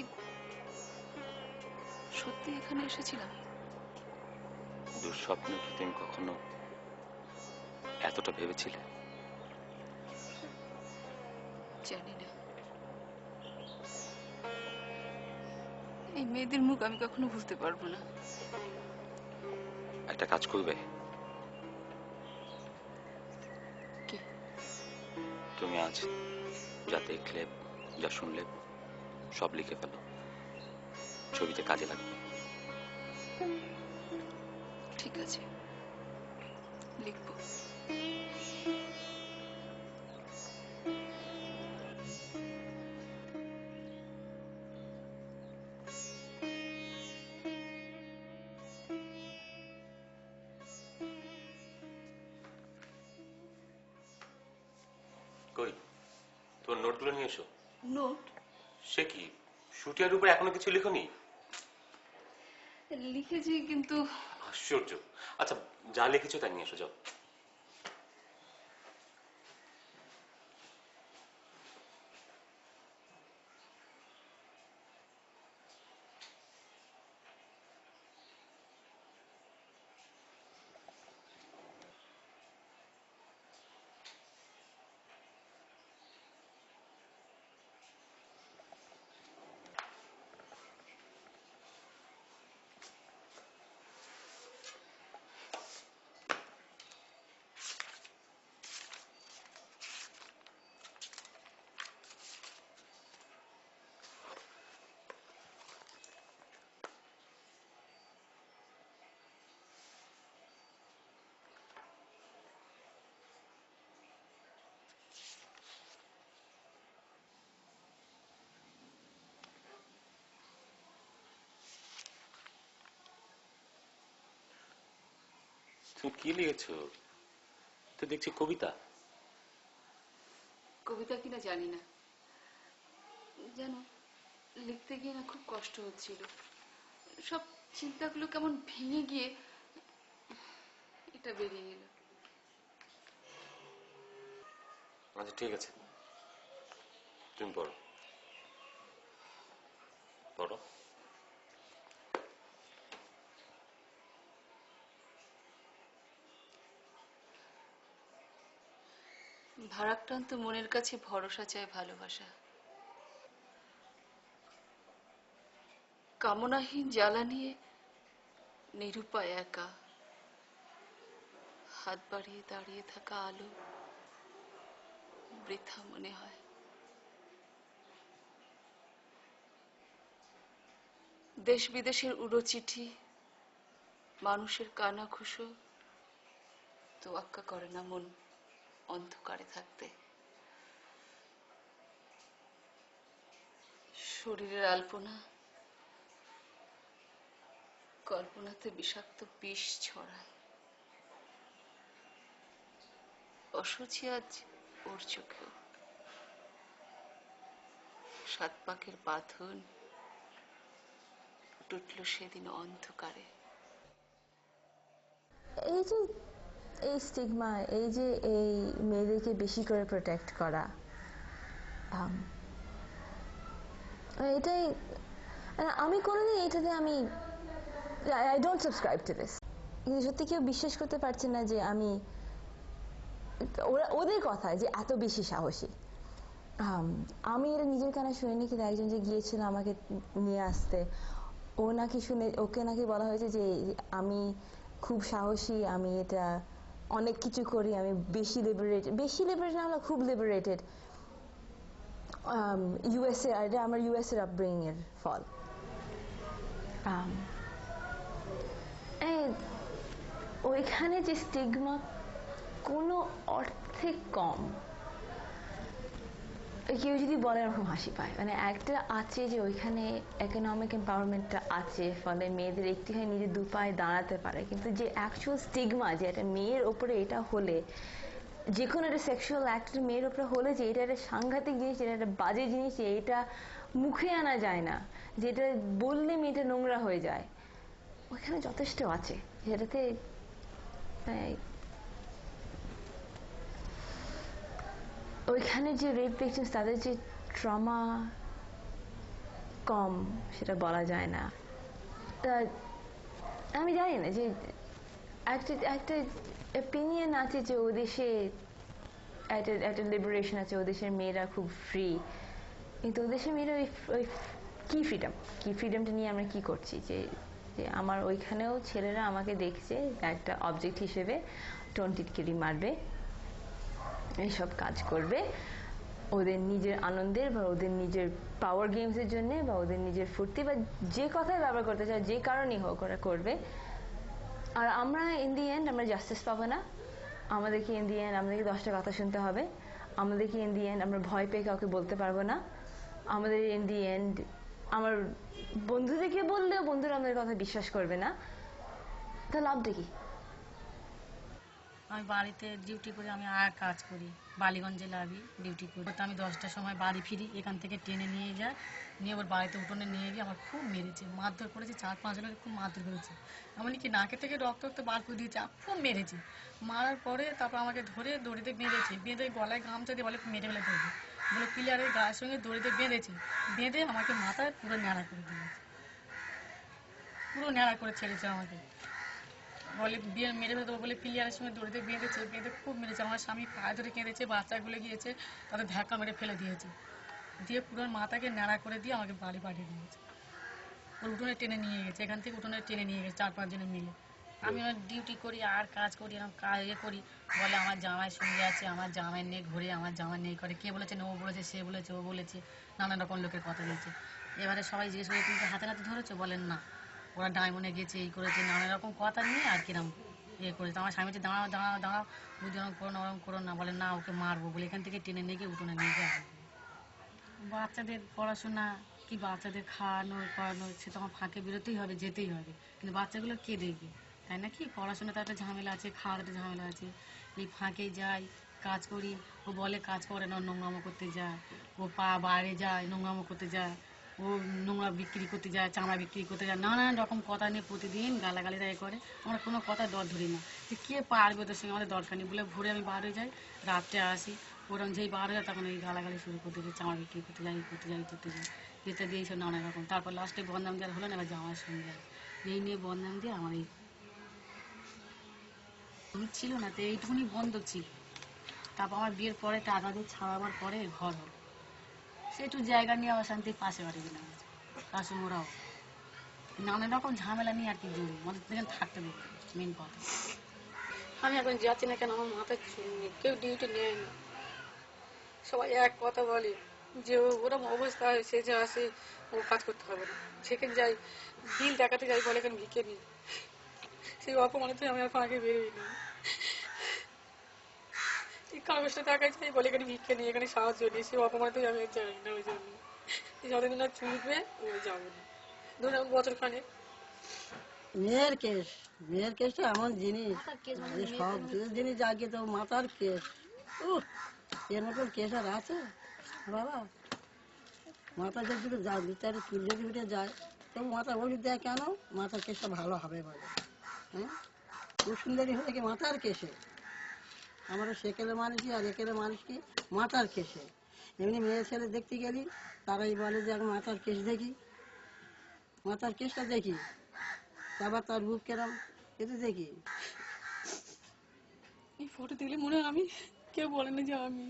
সত্যি এখানে এসেছিলাম? দুঃস্বপ্নের কি তুমি কখনো এতটা ভেবেছিলে? জানি না, এই মেয়েদের মুখ আমি কখনো ভুলতে পারবো না। একটা কাজ করবে, তুমি আজ যা দেখলে যা শুনলে সব লিখে ফেলো, ছবিতে কাজে লাগবে। ঠিক আছে, লিখবো। কই তোর নোটগুলো নিয়ে এসো। নোট? সে কি, শুটিয়ার উপরে এখনো কিছু লিখোনি? লিখেছি কিন্তু। আশ্চর্য। আচ্ছা যা লিখেছো তাই নিয়ে এসো, যাও। তুমি কি লিখেছো? তো দেখছি কবিতা। কবিতা কিনা জানি না, জানো লিখতে গিয়ে না খুব কষ্ট হচ্ছিল। সব চিন্তাগুলো কেমন ভেঙে গিয়ে এটা বেরিয়ে এলো। আচ্ছা ঠিক আছে, তুমি পড়ো পড়ো। ভারাক্রান্ত মনের কাছে ভরসা চায় ভালোবাসা। কামনাহীন জ্বালা নিয়ে নিরুপায় একা, হাত বাড়িয়ে দাঁড়িয়ে থাকা আলো বৃথা মনে হয়। দেশ বিদেশের উড়ো চিঠি, মানুষের কানাঘুষো তোয়াক্কা করে না মন অন্ধকারে থাকতে। শরীরের আলপনা কল্পনাতে বিষাক্ত বিষ ছড়ায়। অসুচি আজ ওর চোখেও, সাত পাকের বাঁধন টুটল সেদিন অন্ধকারে। এই যে এই স্টিগমা, এই যে এই মেয়েদেরকে বেশি করে প্রোটেক্ট করা, এটাই আমি কোনোদিন এটাতে আমি I don't subscribe to this. কিন্তু সত্যি কেউ বিশ্বাস করতে পারছে না যে আমি ওদের কথায় যে এত বেশি সাহসী। আমি এটা নিজের কানে শুনিনি, কিন্তু একজন যে গিয়েছিল আমাকে নিয়ে আসতে, ও নাকি শুনে, ওকে নাকি বলা হয়েছে যে আমি খুব সাহসী, আমি এটা অনেক কিছু করি, আমি বেশি লিবারেটেড না হলে খুব লিবারেটেড। ইউএসএ, এটা আমার ইউএসএর আপব্রিঙ্গিং এর ফল। ওইখানে যে স্টিগমা কোনো অর্থে কম, কেউ যদি বলে এরকম হাসি পায়। মানে একটা আছে যে ওইখানে ইকোনমিক এম্পাওয়ারমেন্টটা আছে, ফলে মেয়েদের একটুখানি নিজের দু পায়ে দাঁড়াতে পারে। কিন্তু যে অ্যাকচুয়াল স্টিগমা, যে একটা মেয়ের ওপরে এটা হলে, যে কোনো একটা সেক্সুয়াল অ্যাক্ট মেয়ের ওপরে হলে, যে এটা একটা সাংঘাতিক জিনিস, এটা একটা বাজে জিনিস, যে এটা মুখে আনা যায় না, যেটা বললে মেয়েটা নোংরা হয়ে যায়, ওইখানে যথেষ্ট আছে। যেটাতে ওইখানে যে রেপ ভিকটিমস, তাদের যে ট্রমা কম, সেটা বলা যায় না। তা আমি জানি না যে একটা অপিনিয়ন আছে যে ও দেশে একটা লিবারেশন আছে, ও দেশের মেয়েরা খুব ফ্রি। কিন্তু ও দেশের মেয়েরা ওই কি ফ্রিডমটা নিয়ে আমরা কি করছি? যে আমার ওইখানেও ছেলেরা আমাকে দেখছে একটা অবজেক্ট হিসেবে, টিটকিরি মারবে, এইসব কাজ করবে ওদের নিজের আনন্দের বা ওদের নিজের পাওয়ার গেমসের জন্য, বা ওদের নিজের ফুর্তি, বা যে কথাই ব্যবহার করতে চায়, যে কারণেই হোক ওরা করবে। আর আমরা ইন দি এন্ড আমরা জাস্টিস পাবো না। আমাদেরকে ইন দি এন্ড আমাদেরকে 10টা কথা শুনতে হবে। আমাদেরকে ইন দি এন্ড আমরা ভয় পেয়ে কাউকে বলতে পারবো না। আমাদের ইন দি এন্ড আমার বন্ধুদেরকে বললেও বন্ধুরা আমাদের কথা বিশ্বাস করবে না। তা লাভটা কি? আমি বাড়িতে ডিউটি করি, আমি আর কাজ করি, বালিগঞ্জে লাগি ডিউটি করি। তো আমি 10টার সময় বাড়ি ফিরি, এখান থেকে টেনে নিয়ে যায়, নিয়ে ওর বাড়িতে উঠোনে নিয়ে গিয়ে আমার খুব মেরেছে, মারধর করেছে, 4-5 জনের খুব মারধর করেছে। এমনকি নাকে থেকে রক্ত বার করে দিয়েছে, খুব মেরেছে। মারার পরে তারপর আমাকে ধরে দড়িতে বেঁধেছে, বেঁধে গলায় গামছা দিয়ে বলে মেরে ফেলে দেবে, বলে পিলারের গায়ের সঙ্গে দড়িতে বেঁধেছে, বেঁধে আমাকে মাথায় পুরো ন্যাড়া করে দিয়েছে, পুরো ন্যাড়া করে ছেড়েছে আমাকে, বলে বিয়ে মেরে ফেলে দেবো বলে পিলিয়ারের সঙ্গে দড়িতে বেঁধেছে, বেঁধে খুব মেরেছে। আমার স্বামী পায়ে ধরে কেঁদেছে, বাচ্চাগুলো গিয়েছে, তাদের ধাক্কা মেরে ফেলে দিয়েছে, দিয়ে পুরো মাথাকে ন্যাড়া করে দিয়ে আমাকে বাড়ি পাঠিয়ে দিয়েছে। ওর উঠোনে টেনে নিয়ে গেছে, এখান থেকে উঠোনে টেনে নিয়ে গেছে 4-5 জনে মিলে। আমি আমার ডিউটি করি আর কাজ করি, এরকম কাজ করি, বলে আমার জামাই সঙ্গে আছে, আমার জামাই নেই ঘুরে, আমার জামাই নেই করে, কে বলেছে ও বলেছে, সে বলেছে, ও বলেছে, নানান রকম লোকের কথা বলছে। এবারে সবাই জিজ্ঞেস করে তুমি হাতে হাতে ধরেছো? বলেন না, ওরা ডায়মন্ডে গেছে, এই করেছে, নানা রকম কথা নিয়ে আর কিরম করেছে। আমার স্বামী বলছে দাঁড়াও দাঁড়াও দাঁড়াও, বুঝলাম করো নরম করো না, বলে না ওকে মারবো বলে এখান থেকে টেনে নিয়ে গিয়ে উঠোনে নিয়ে গিয়ে বাচ্চাদের পড়াশোনা কি বাচ্চাদের খাওয়ানো করানো, সে তো আমার ফাঁকে বেরোতেই হবে, যেতেই হবে। কিন্তু বাচ্চাগুলো কে দেখবে, তাই না? কি পড়াশোনাতে একটা ঝামেলা আছে, খাওয়ার একটা ঝামেলা আছে, এই ফাঁকে যাই কাজ করি, ও বলে কাজ করে না, নোংরামো করতে যায়, ও বাইরে যায় নোংরামো করতে যায়, ও নোংরা বিক্রি করতে যায়, চামড়া বিক্রি করতে যায়, নানান রকম কথা নিয়ে প্রতিদিন গালাগালি দায় করে। আমরা কোনো কথা দর ধরি না, যে কে পারবে ওদের সঙ্গে, আমাদের দরকার নেই বলে ভোরে আমি বার হয়ে যাই, রাত্রে আসি, ওরকম যেই বার হয়ে যায় তখন এই গালাগালি শুরু করতে যায়, চামড়া বিক্রি করতে যাই, করতে যাই, করতে যাই, যেতে দিয়ে সব নানা রকম। তারপর লাস্টে বদনাম দেওয়ার হলো না, এবার জামাইয়ের সঙ্গে যায়, এই নিয়ে বদনাম দিয়ে আমার এই ছিল না, তো এইটুকুনি বন্ধ ছিল। তারপর আমার বিয়ের পরে টাকা দিয়ে ছাড়াবার পরে ঘর হলো, সে একটু জায়গা নিয়ে অশান্তি পাশে বাড়ি দিলাম, পাশে ওরাও নানা রকম ঝামেলা নিয়ে আর কি জড়ি, আমাদের এখানে থাকতে দেবে মেন কথা। আমি এখন যাচ্ছি না কেন, আমার মাথায় চুল নেই, কেউ ডিউটি নেয় না, সবাই এক কথা বলে যে ওরম অবস্থায় সে যে আসে ও কাজ করতে হবে না, সেখানে যাই বিল দেখাতে যাই বলে এখানে ভিকে নিই, সেই অপমানে তো আমি আর ফাঁকে বেরোই না, এই কাগজটা দেখাই যাই বলে এখানে ভিক্ষে নিই, এখানে সাহায্য নিই, সেই অপমানে তো আমি যাই না, ওই জন্য যতদিন না চুলবে ওই যাবো না, ধরুন বছর খানে। মেয়ের কেস, মেয়ের কেসটা এমন জিনিস, সব জিনিস জাগে তো মাথার কেস, এর মতন কেস আর আছে বাবা? মাথা যদি যায় বিচারে চুল যদি উঠে যায় তবু মাথা ওষুধ দেয় কেন? মাথার কেসটা ভালো হবে বলে। হ্যাঁ, খুব সুন্দরী হলে কি মাথার কেসে, আমরা সেকেলে মানুষই আর একেলে মানুষ কি মাথার কেসে। এমনি মেয়ে ছেলে দেখতে গেলি তারাই বলে যে আমি মাথার কেস দেখি, মাথার কেসটা দেখি, তারপর তার রূপ কেরম কিন্তু দেখি। এই ফটো দেখলে মনে হয় আমি, কেউ বলে না যে আমি।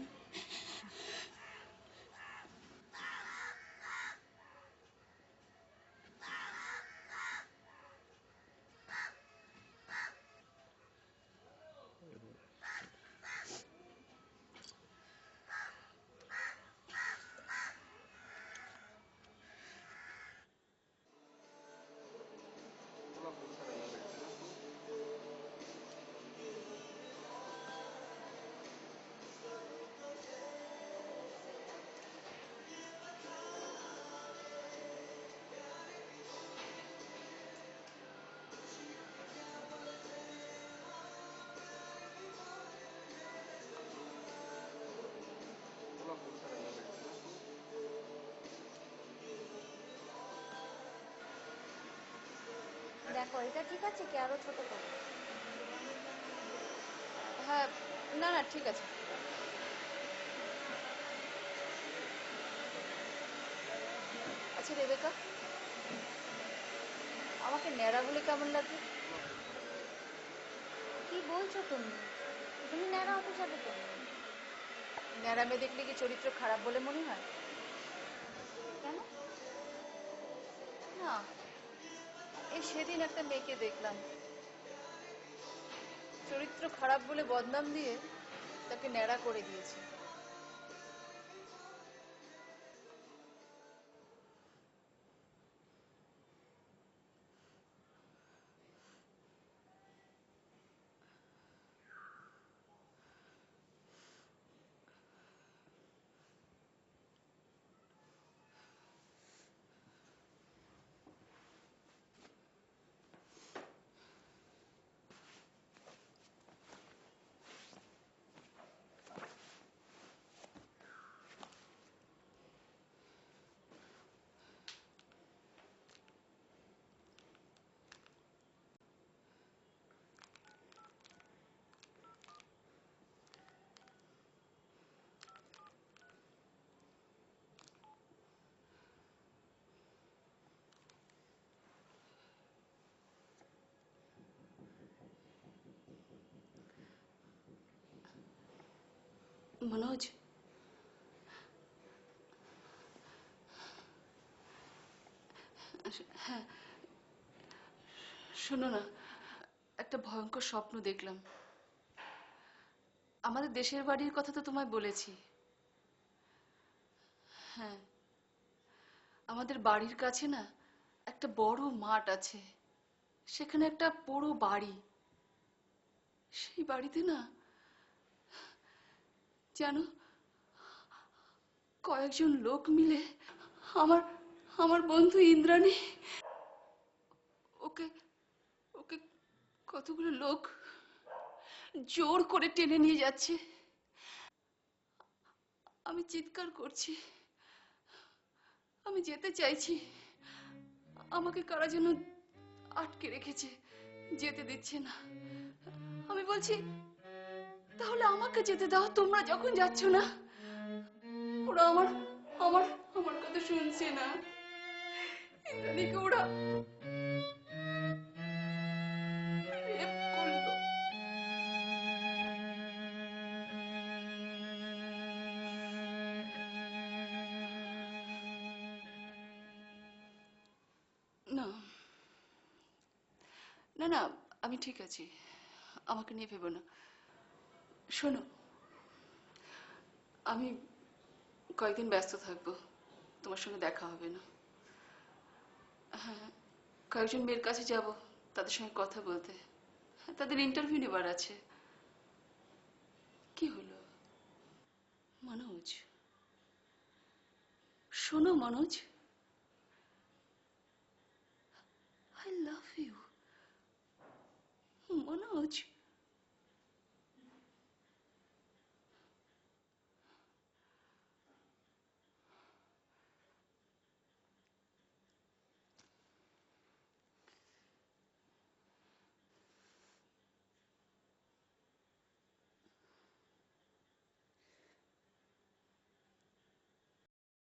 দেখো এটা ঠিক আছে কি আরো ছোট করো? হ্যাঁ, না না ঠিক আছে। আচ্ছা রেবেকা, আমাকে ন্যাড়া বলে কেমন লাগে? কি বলছো তুমি? তুমি ন্যাড়া হতে যাবে কেন? ন্যাড়া মেয়ে দেখলে কি চরিত্র খারাপ বলে মনে হয়? কেন? না, এই সেদিন একটা মেয়েকে দেখলাম, চরিত্র খারাপ বলে বদনাম দিয়ে তাকে ন্যাড়া করে দিয়েছে। মনোজ, হ্যাঁ শোনো না, একটা ভয়ঙ্কর স্বপ্ন দেখলাম। আমাদের দেশের বাড়ির কথা তো তোমায় বলেছি। হ্যাঁ, আমাদের বাড়ির কাছে না একটা বড় মাঠ আছে, সেখানে একটা বড় বাড়ি, সেই বাড়িতে না জানো কয়েকজন লোক মিলে আমার আমার বন্ধু ইন্দ্রাণী, ওকে ওকে কতগুলো লোক জোর করে টেনে নিয়ে যাচ্ছে। আমি চিৎকার করছি, আমি যেতে চাইছি, আমাকে কারা যেন আটকে রেখেছে, যেতে দিচ্ছে না। আমি বলছি তাহলে আমাকে যেতে দাও, তোমরা যখন যাচ্ছ না। ওরা আমার আমার আমার কথা শুনছে না। ইন্দ্রাণীকে ওরা রেপ করলো। না, আমি ঠিক আছি, আমাকে নিয়ে ভেবো না। শোনো, আমি কয়েকদিন ব্যস্ত থাকবো, তোমার সঙ্গে দেখা হবে না। হ্যাঁ, কয়েকজন মেয়ের কাছে যাব, তাদের সঙ্গে কথা বলতে, তাদের ইন্টারভিউ নেবার আছে। কি হলো মনোজ? শোনো Manoj, I love you. Manoj,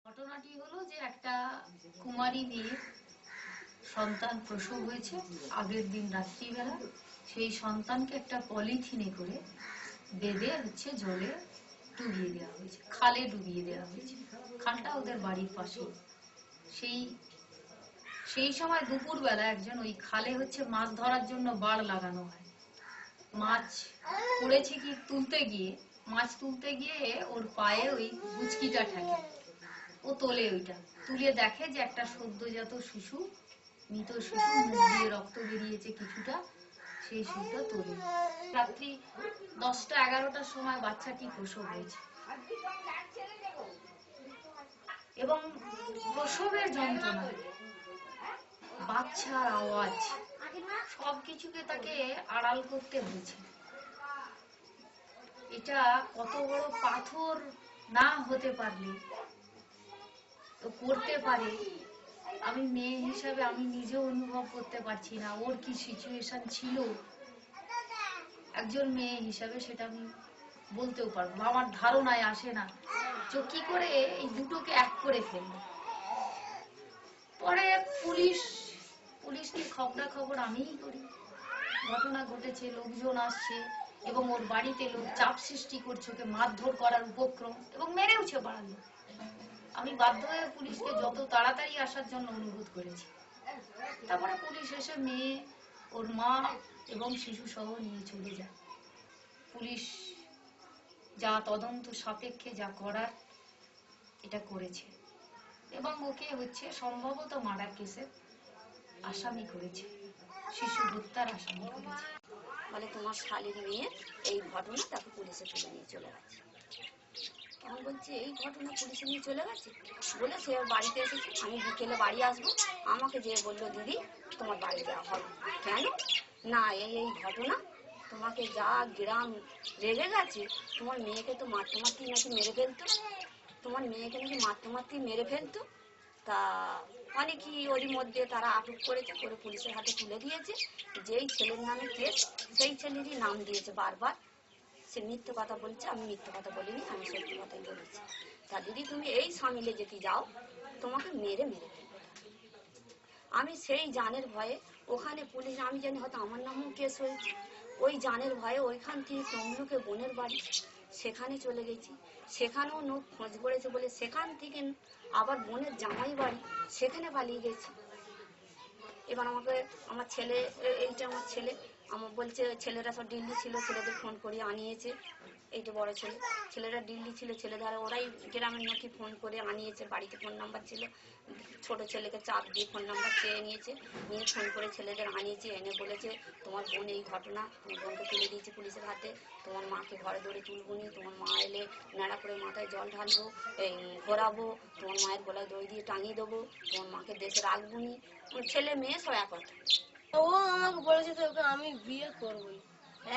ঘটনাটি হলো যে একটা কুমারী মেয়ের সন্তান প্রসব হয়েছে আগের দিন রাত্রিবেলা। সেই সন্তানকে একটা পলিথিনে করে বেঁধে জলে ডুবিয়ে দেওয়া হয়েছে, খালে ডুবিয়ে দেওয়া হয়েছে। খালটা ওদের বাড়ির পাশে। সেই সময় দুপুরবেলা একজন ওই খালে মাছ ধরার জন্য বাড় লাগানো হয়। মাছ পড়েছে কি মাছ তুলতে গিয়ে ওর পায়ে ওই গুচকিটা ঠেকে। ও তোলে, ওইটা তুলে দেখে যে একটা সদ্যজাত শিশু, মৃত শিশু, মুখ দিয়ে রক্ত বেরিয়েছে কিছুটা, সেই শিশুটা তোলে। রাত্রি 10টা-11টার সময় বাচ্চাটি প্রসব হয়েছে এবং প্রসবের যন্ত্রণা, বাচ্চার আওয়াজ, সবকিছুকে তাকে আড়াল করতে হয়েছে। এটা কত বড় পাথর না হতে পারলে তো করতে পারে, আমি মেয়ে হিসাবে আমি নিজেও অনুভব করতে পারছি না ওর কি সিচুয়েশন ছিল একজন মেয়ে হিসাবে, সেটা আমি বলতেও পারবো না, আমার ধারণায় আসে না যে কি করে এই দুটোকে এক করে ফেললো। পরে পুলিশকে খবরাখবর আমিই করি। ঘটনা ঘটেছে, লোকজন আসছে এবং ওর বাড়িতে লোক চাপ সৃষ্টি করছে, ওকে মারধর করার উপক্রম এবং মেরেওছে বাড়ালো। আমি বাধ্য হয়ে পুলিশকে যত তাড়াতাড়ি আসার জন্য অনুরোধ করেছি। তারপরে পুলিশ এসে মেয়ে, ওর মা এবং শিশু সহ নিয়ে চলে যায়। পুলিশ যা তদন্ত সাপেক্ষে যা করার এটা করেছে এবং ওকে সম্ভবত মার্ডার কেসের আসামি করেছে, শিশু হত্যার আসামি করেছে। বলে তোমার শালীর মেয়ের এই ঘটনা, তাকে পুলিশে তুলে নিয়ে চলে গেছে। আমি বলছি এই ঘটনা পুলিশে নিয়ে চলে গেছে বলে সে বাড়িতে এসেছে। আমি বিকেলে বাড়ি আসবো, আমাকে যে বললো দিদি তোমার বাড়ি যাওয়া হবে কেন, না এই ঘটনা, তোমাকে যা গ্রাম রেগে গেছে, তোমার মেয়েকে তো মারতে মারতেই নাকি মেরে ফেলতো, তোমার মেয়েকে নাকি মারতে মারতেই মেরে ফেলতো। তা মানে কি ওরই মধ্যে তারা আটক করেছে, করে পুলিশের হাতে তুলে দিয়েছে। যেই ছেলের নামে কেস সেই ছেলেরই নাম দিয়েছে বারবার। সে মিথ্যে কথা বলছে, আমি মিথ্যে কথা বলিনি, আমি সত্যি কথাই বলেছি। তা দিদি তুমি এই সামিলে যদি যাও তোমাকে মেরে মেরে ফেলবে। আমি সেই জানের ভয়ে ওখানে পুলিশ, আমি জানি হয়তো আমার নামেও কেস হয়েছে, ওই জানের ভয়ে ওইখান থেকে তমলুকে বোনের বাড়ি সেখানে চলে গেছি। সেখানেও লোক খোঁজ করেছে বলে সেখান থেকে আবার বোনের জামাই বাড়ি সেখানে পালিয়ে গেছি। এবার আমাকে আমার ছেলে, এইটা আমার ছেলে আমার বলছে, ছেলেরা সব দিল্লি ছিল, ছেলেদের ফোন করিয়ে আনিয়েছে। এইটা বড় ছেলে, ছেলেরা দিল্লি ছিল, ছেলেরা ওরাই গ্রামের নথি ফোন করে আনিয়েছে, বাড়িতে ফোন নাম্বার ছিল, ছোট ছেলেকে চাপ দিয়ে ফোন নাম্বার চেয়ে নিয়েছে, নিয়ে ফোন করে ছেলেদের আনিয়েছে, এনে বলেছে তোমার বোন এই ঘটনা, তোমার বোনকে তুলে দিয়েছে পুলিশের হাতে, তোমার মাকে ঘরে ধরে তুলবুনি, তোমার মা এলে নেড়া করে মাথায় জল ঢালবো, এই ঘোরাবো, তোমার মায়ের গলায় দড়ি দিয়ে টাঙিয়ে দেবো, তোমার মাকে দেশে রাখবুনি। ছেলে মেয়ে সব এক কথা। ও আমাকে বলেছে তোকে আমি বিয়ে করবো,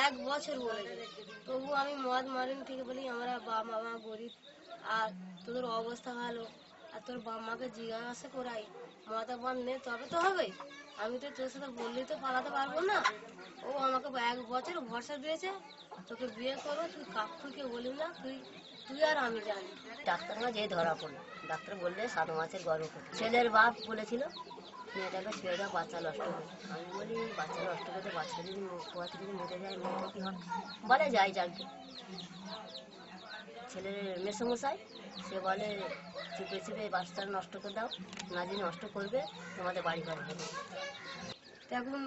1 বছর বলেছে। তবু আমি মদ মারিন ঠিক বলি, আমরা বাবা মা গরিব আর তোদের অবস্থা ভালো, আর তোর বাবা মাকে জিজ্ঞাসা করাই মদ পান নে তবে তো হবে, আমি তো তোর সাথে বললেই তো পালাতে পারবো না। ও আমাকে 1 বছর ভরসা দিয়েছে, তোকে বিয়ে করবো, তুই কাকুকে বলি না, তুই আর আমি জানি। ডাক্তার যে ধরা পড়লো, ডাক্তার বললে 7 মাসের গর্ভপাত। ছেলের বাপ বলেছিল মেয়েটাকে ছেড়ে দাও, বাচ্চা নষ্ট হবে। আমি বলি বাচ্চা নষ্ট করতে, বাচ্চা যদি মরে যায় মেয়েটা কি হবে, বলে যাই যাকে। ছেলের মেসমশাই সে বলে চুপে চুপে বাচ্চাটা নষ্ট করে দাও, না যদি নষ্ট করবে তোমাদের বাড়ি ঘর হবে। এখন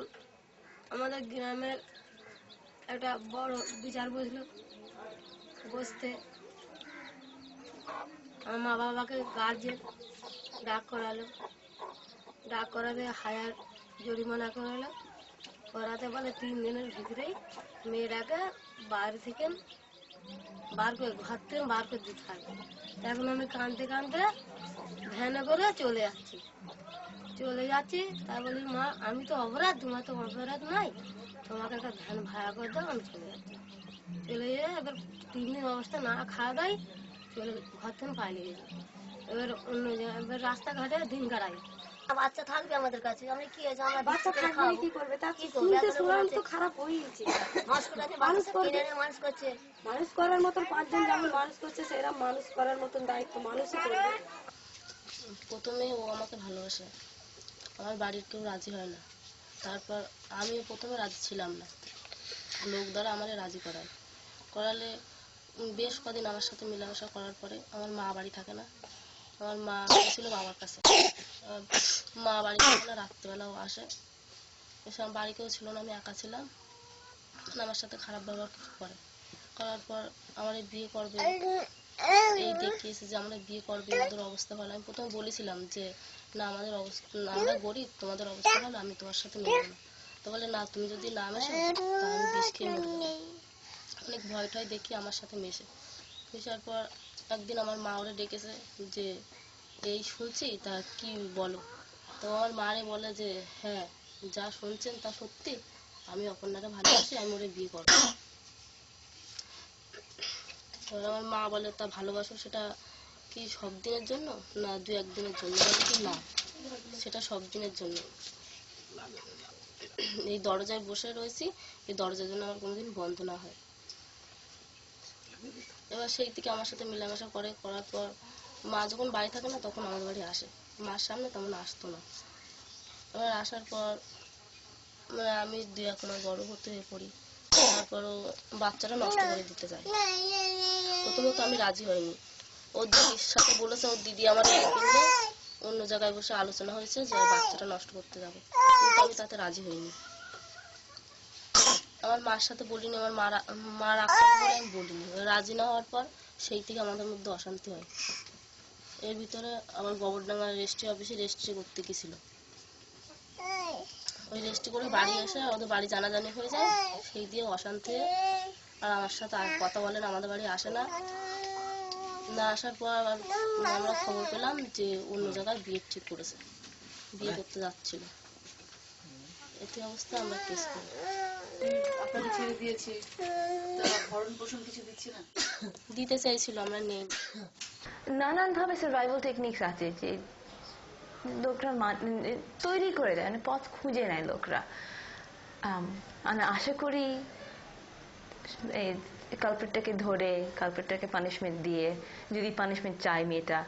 আমাদের গ্রামের একটা বড় বিচার বসলো, বসতে আমার মা বাবাকে গার্জেন ডাক করালো, ডাক করাতে হাজার জরিমানা করালো, করাতে বলে 3 দিনের ভিতরেই মেয়েটাকে বাইরে থেকে বার করে ঘর থেকে বার করে দিতে হবে। এখন আমি কাঁদতে কাঁদতে ভ্যানে করে চলে যাচ্ছি। তাই বলি মা আমি তো অপরাধ, তোমার তো অপরাধ নাই, তোমাকে একটা ভ্যান ভাড়া করে দাও, আমি চলে যাচ্ছি। চলে যেয়ে এবার 3 দিন অবস্থা না খাওয়া দাই চলে ঘর থেকে পালিয়ে গেল। এবার অন্য জায়গায় এবার রাস্তাঘাটে দিন কাটাই। বাচ্চা থাকবে আমাদের কাছে, আমরা কি আছে আমরা বাচ্চা থাকবে কি করবে, তা শুনতে শুনলাম তো খারাপ হয়েছে। মানুষ করার মতন 5 জন যেমন মানুষ করছে সেরকম মানুষ করার মতন দায়িত্ব মানুষই করবে। প্রথমে ও আমাকে ভালোবাসে, আমার বাড়ির কেউ রাজি হয় না। তারপর আমি প্রথমে রাজি ছিলাম না, লোক দ্বারা আমার রাজি করালে বেশ কদিন আমার সাথে মেলামেশা করার পরে আমার মা বাড়ি থাকে না, আমার মা ছিল বাবার কাছে। মা বাড়ি থাকে না, রাত্রেবেলাও আসে, এসে আমার বাড়ি কেউ ছিল না, আমি একা ছিলাম। আমার সাথে খারাপ ব্যবহার করার পর আমার বিয়ে করবে এই দেখিয়েছে যে আমরা বিয়ে করবে, ওদের অবস্থা ভালো। আমি প্রথমে বলেছিলাম যে না আমাদের অবস্থা, আমরা গরিব, তোমাদের অবস্থা ভালো, আমি তোমার সাথে মেশবো না। তো বলে না তুমি যদি না মেশো তা আমি বিষ খেয়ে মরে যাবো। অনেক ভয় টয় দেখি আমার সাথে মেশার পর একদিন আমার মা ওরা ডেকেছে যে এই শুনছি তা কি বলো। তো আমার মারে বলে যে হ্যাঁ যা শুনছেন তা সত্যি, আমি অপর্ণাকে ভালোবাসি, আমি ওরে বিয়ে করবো। আমার মা বলে তা ভালোবাসো সেটা কি সব দিনের জন্য না 2-1 দিনের জন্য? কি না সেটা সব দিনের জন্য। এই দরজায় বসে রয়েছি, এই দরজার জন্য আমার কোনোদিন বন্ধ না হয়। এবার সেই থেকে আমার সাথে মেলামেশা করার পর মা যখন বাড়ি থাকে না তখন আমাদের বাড়ি আসে, মার সামনে তেমন আসতো না। এবার আসার পর আমি 2-1 মাস গর্ভবতী হয়ে পড়ি, তারপরও বাচ্চাটা নষ্ট করে দিতে যায়। প্রথমত আমি রাজি হইনি, ওর দিদির সাথে বলেছে ওর দিদি আমার কিনবে, অন্য জায়গায় বসে আলোচনা হয়েছে যে বাচ্চাটা নষ্ট করতে যাবে, কিন্তু আমি তাতে রাজি হইনি। আমার মার সাথে বলিনি, আমার মার আক্রমণ বলে আমি বলিনি। রাজি না হওয়ার পর সেই থেকে আমাদের মধ্যে অশান্তি হয়। এর ভিতরে আমার গোবরডাঙ্গা রেজিস্ট্রি অফিসে রেজিস্ট্রি করতে গেছিল, ওই রেজিস্ট্রি করে বাড়ি এসে ওদের বাড়ি জানাজানি হয়ে যায়, সেই দিয়ে অশান্তি হয়। আর আমার সাথে আর কথা বলেন, আমাদের বাড়ি আসে না। না আসার পর আবার আমরা খবর পেলাম যে অন্য জায়গায় বিয়ে ঠিক করেছে, বিয়ে করতে যাচ্ছিল। এতে অবস্থা আমরা কেস করি। আপনাকে ছেড়ে দিয়েছে, ভরণ পোষণ কিছু দিচ্ছে না? দিতে চাইছিল, আমরা নেই। নানানভাবে সার্ভাইভাল টেকনিক্স আছে যে লোকরা তৈরি করে দেয়, মানে পথ খুঁজে নেয় লোকরা। আমি আশা করি এই কালপ্রিটটাকে ধরে কালপ্রিটটাকে পানিশমেন্ট দিয়ে, যদি পানিশমেন্ট চায় মেয়েটা,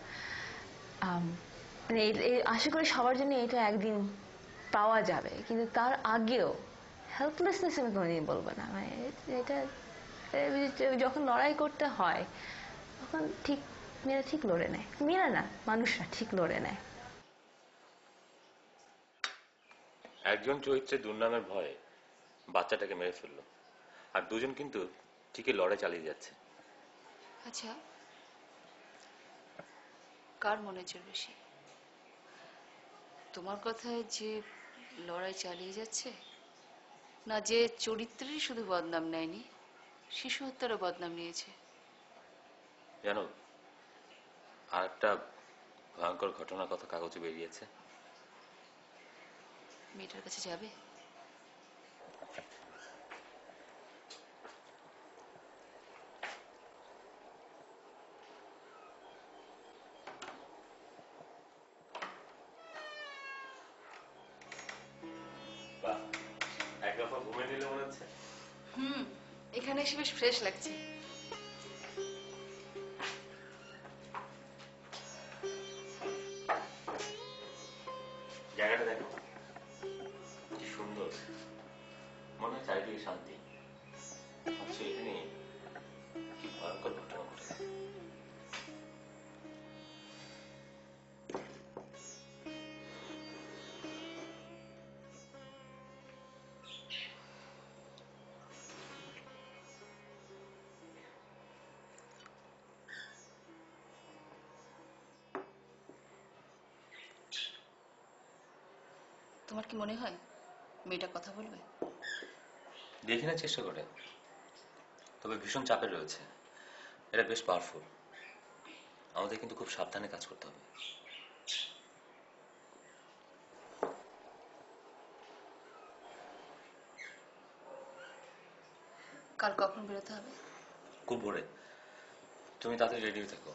মানে আশা করি সবার জন্য এটা একদিন পাওয়া যাবে। কিন্তু তার আগেও হেল্পলেসনেস আমি কোনোদিন বলবো না, মানে এটা যখন লড়াই করতে হয় তখন ঠিক মেয়েরা ঠিক লড়ে নেয়, মেয়েরা না মানুষরা ঠিক লড়ে নেয়। একজন চরিত্রে দুর্নামের ভয়ে বাচ্চাটাকে মেরে ফেললো, আর দুজন কিন্তু ঠিকই লড়াই চালিয়ে যাচ্ছে। আচ্ছা, কার মনে জোর বেশি, তোমার কথায় যে লড়াই চালিয়ে যাচ্ছে, না যে চরিত্রেরই শুধু বদনাম নেয়নি, শিশু হত্যারও বদনাম নিয়েছে? জানো, আর একটা ভয়ঙ্কর ঘটনার কথা কাগজে বেরিয়েছে। মেয়েটার কাছে যাবে? একদফা ঘুমে নিলে মনে হচ্ছে। এখানে এসে বেশ ফ্রেশ লাগছে। জায়গাটা দেখো কি সুন্দর, মনে হয় চারিদিকে শান্তি। আচ্ছা, এখানে কি ভয়ঙ্কর ঘটনা ঘটে। তোমার কি মনে হয় মেয়েটা কথা বলবে? দেখি না চেষ্টা করে, তবে ভীষণ চাপে রয়েছে। এটা বেশ পাওয়ারফুল। আমাদের কিন্তু খুব সাবধানে কাজ করতে হবে। কাল কখন বেরোতে হবে? খুব ভোরে। তুমি তাড়াতাড়ি রেডি হয়ে থাকো,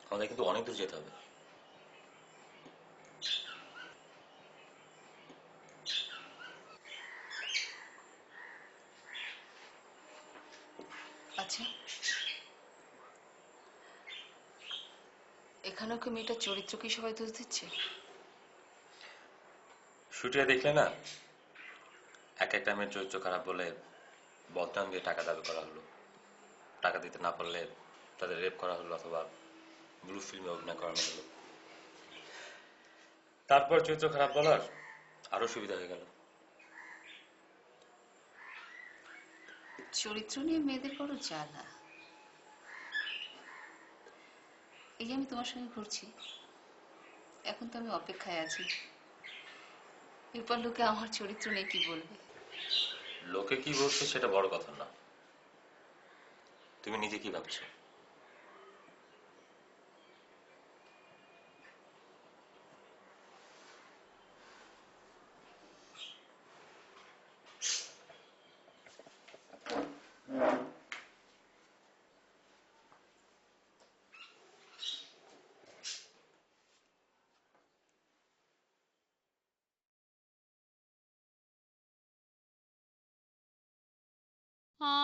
আমাদের কিন্তু অনেক দূর যেতে হবে। আচ্ছা, এখানেও কি মেয়েটার চরিত্রকেই সবাই দোষ দিচ্ছে? শুটিয়ে দেখলে না, এক একটা মেয়ের চরিত্র খারাপ বলে বদনাম দিয়ে টাকা দাবি করা হলো, টাকা দিতে না পারলে তাদের রেপ করা হলো অথবা ব্লু ফিল্মে অভিনয় করানো হলো। তারপর চরিত্র খারাপ বলার আরো সুবিধা হয়ে গেল। চরিত্র নিয়ে মেয়েদের বড় জ্বালা। এই যে আমি তোমার সঙ্গে ঘুরছি, এখন তো আমি অপেক্ষায় আছি এরপর লোকে আমার চরিত্র নিয়ে কি বলবে। লোকে কি বলছে সেটা বড় কথা না, তুমি নিজে কি ভাবছো?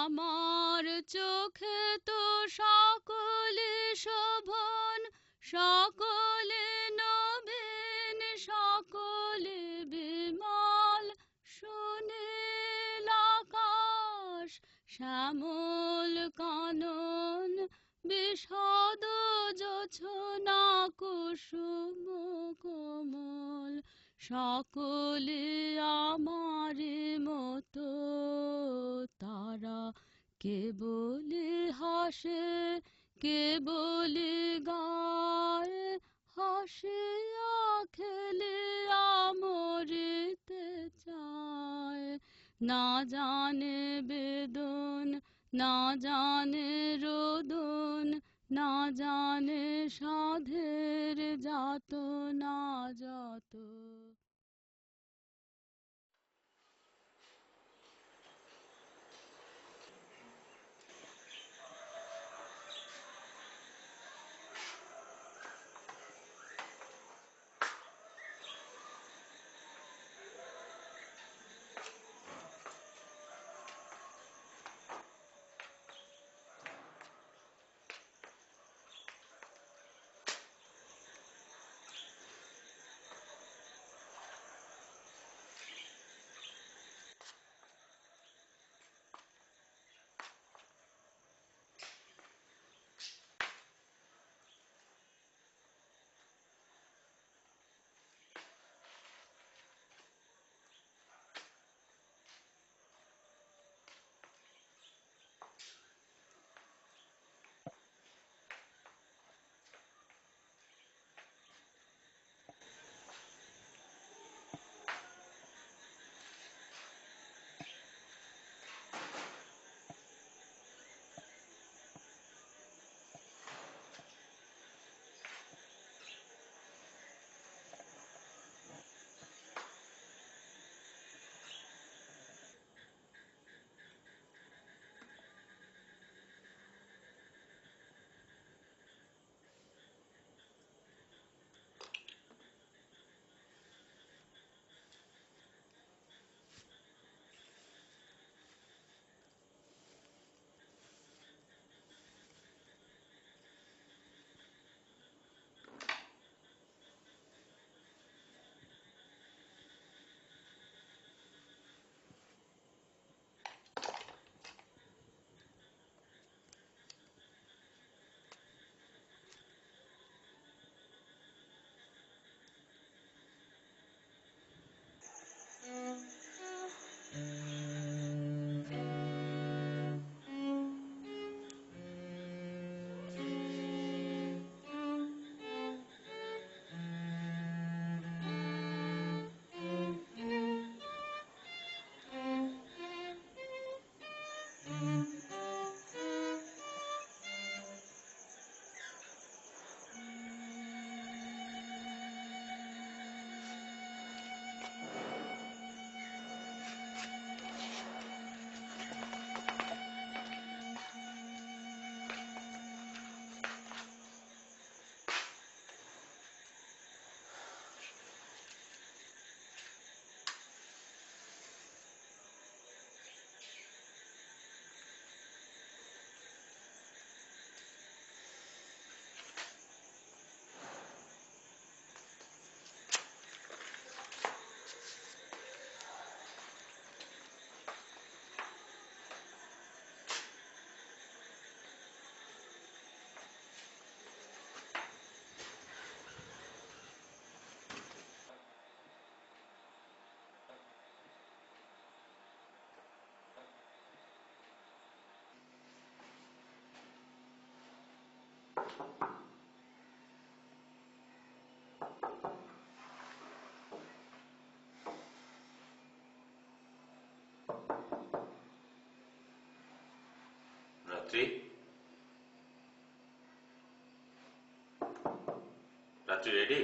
আমার চোখে তো সকলে শোভন, সকলে নবীন, সকলে বিমল, সুনীল আকাশ, শ্যামল কানন, বিশদ জোছনা, কুসুম কোমল, সকলে আমার মতো। তারা কেবলি হাসে, কেবলি গায়, হাসিয়া খেলিয়া মরিতে চায়। না জানে বেদন, না জানে রোদন, না জানে সাধের যাতনা যত। রাত্রি, রাত্রি রেডি?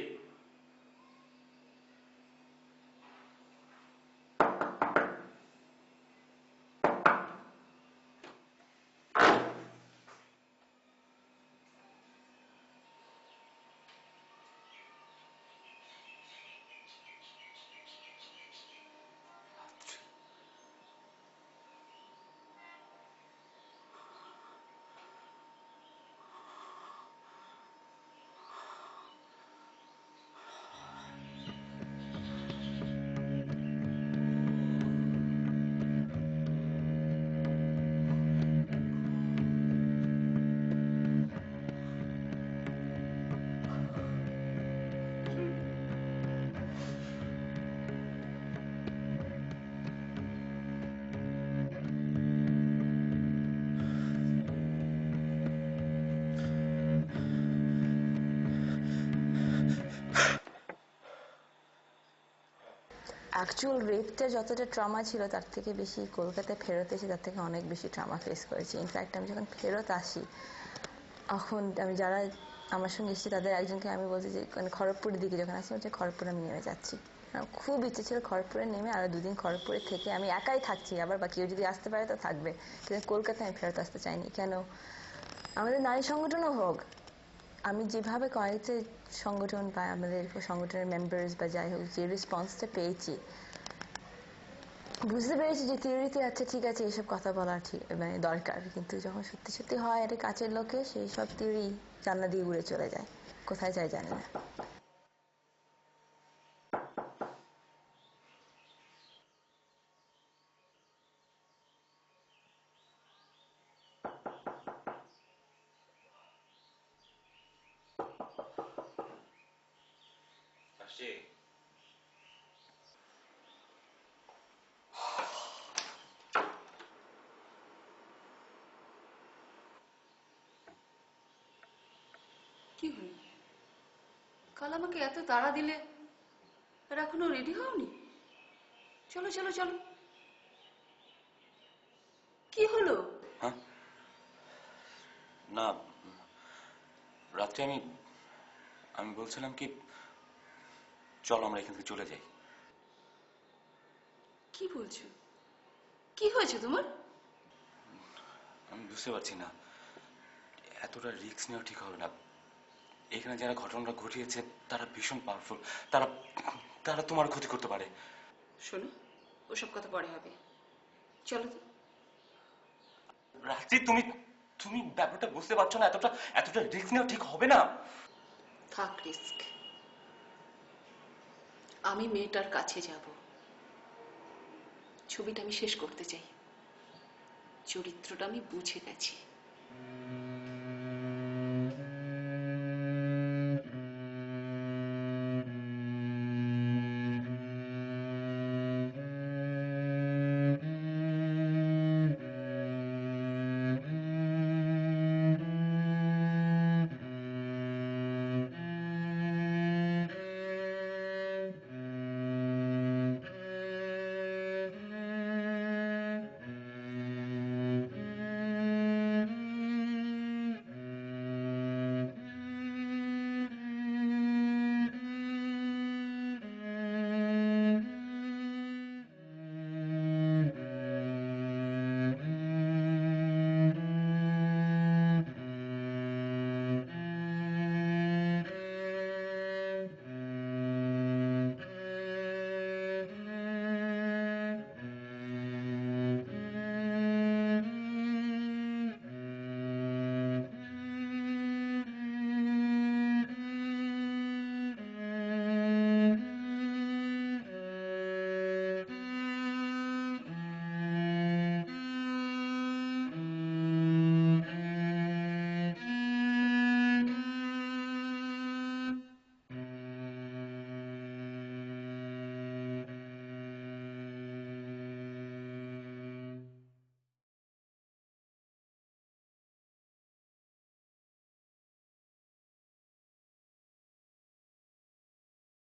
অ্যাকচুয়াল রেপটা যতটা ট্রমা ছিল তার থেকে বেশি কলকাতায় ফেরত এসে তার থেকে অনেক বেশি ট্রমা ফেস করেছি। ইনফ্যাক্ট আমি যখন ফেরত আসি তখন আমি যারা আমার সঙ্গে এসেছি তাদের একজনকে আমি বলছি যে মানে খড়গপুরের দিকে যখন আসি বলছে খড়গপুরে আমি নেমে যাচ্ছি। আমার খুব ইচ্ছে ছিল খড়গপুরে নেমে আরো দুদিন খড়গপুরে থেকে আমি একাই থাকছি, আবার বা কেউ যদি আসতে পারে তো থাকবে, কিন্তু কলকাতায় আমি ফেরত আসতে চাইনি। কেন? আমাদের নারী সংগঠনও হোক, আমি যেভাবে কয়েকটা সংগঠন বা আমাদের সংগঠনের মেম্বার্স বা যাই হোক যে রেসপন্সটা পেয়েছি, বুঝতে পেরেছি যে থিওরিতে আচ্ছা ঠিক আছে এইসব কথা বলা ঠিক মানে দরকার, কিন্তু যখন সত্যি সত্যি হয় এটা কাছের লোকে সেই সব থিওরি জানলা দিয়ে উড়ে চলে যায়, কোথায় যায় জানি না। কি হলো? কাল আমাকে এত তাড়া দিলে আর এখনো রেডি হওনি? চলো চলো চলো। কি হলো? হ্যাঁ না, রাত্রে আমি বলছিলাম কি চলো আমরা এখান থেকে চলে যাই। কি বলছো? কি হয়েছে তোমার? আমি বুঝতে পারছি না, এতটা রিস্ক নেওয়া ঠিক হবে না। এখানে যারা ঘটনাটা ঘটিয়েছে তারা ভীষণ পাওয়ারফুল, তারা তারা তোমার ক্ষতি করতে পারে। শোনো, ওসব কথা পরে হবে, চলো তো। রাত্রি তুমি তুমি ব্যাপারটা বুঝতে পারছো না, এতটা এতটা রিস্ক নেওয়া ঠিক হবে না। থাক রিস্ক, আমি মেয়েটার কাছে যাব, ছবিটা আমি শেষ করতে চাই, চরিত্রটা আমি বুঝে গেছি।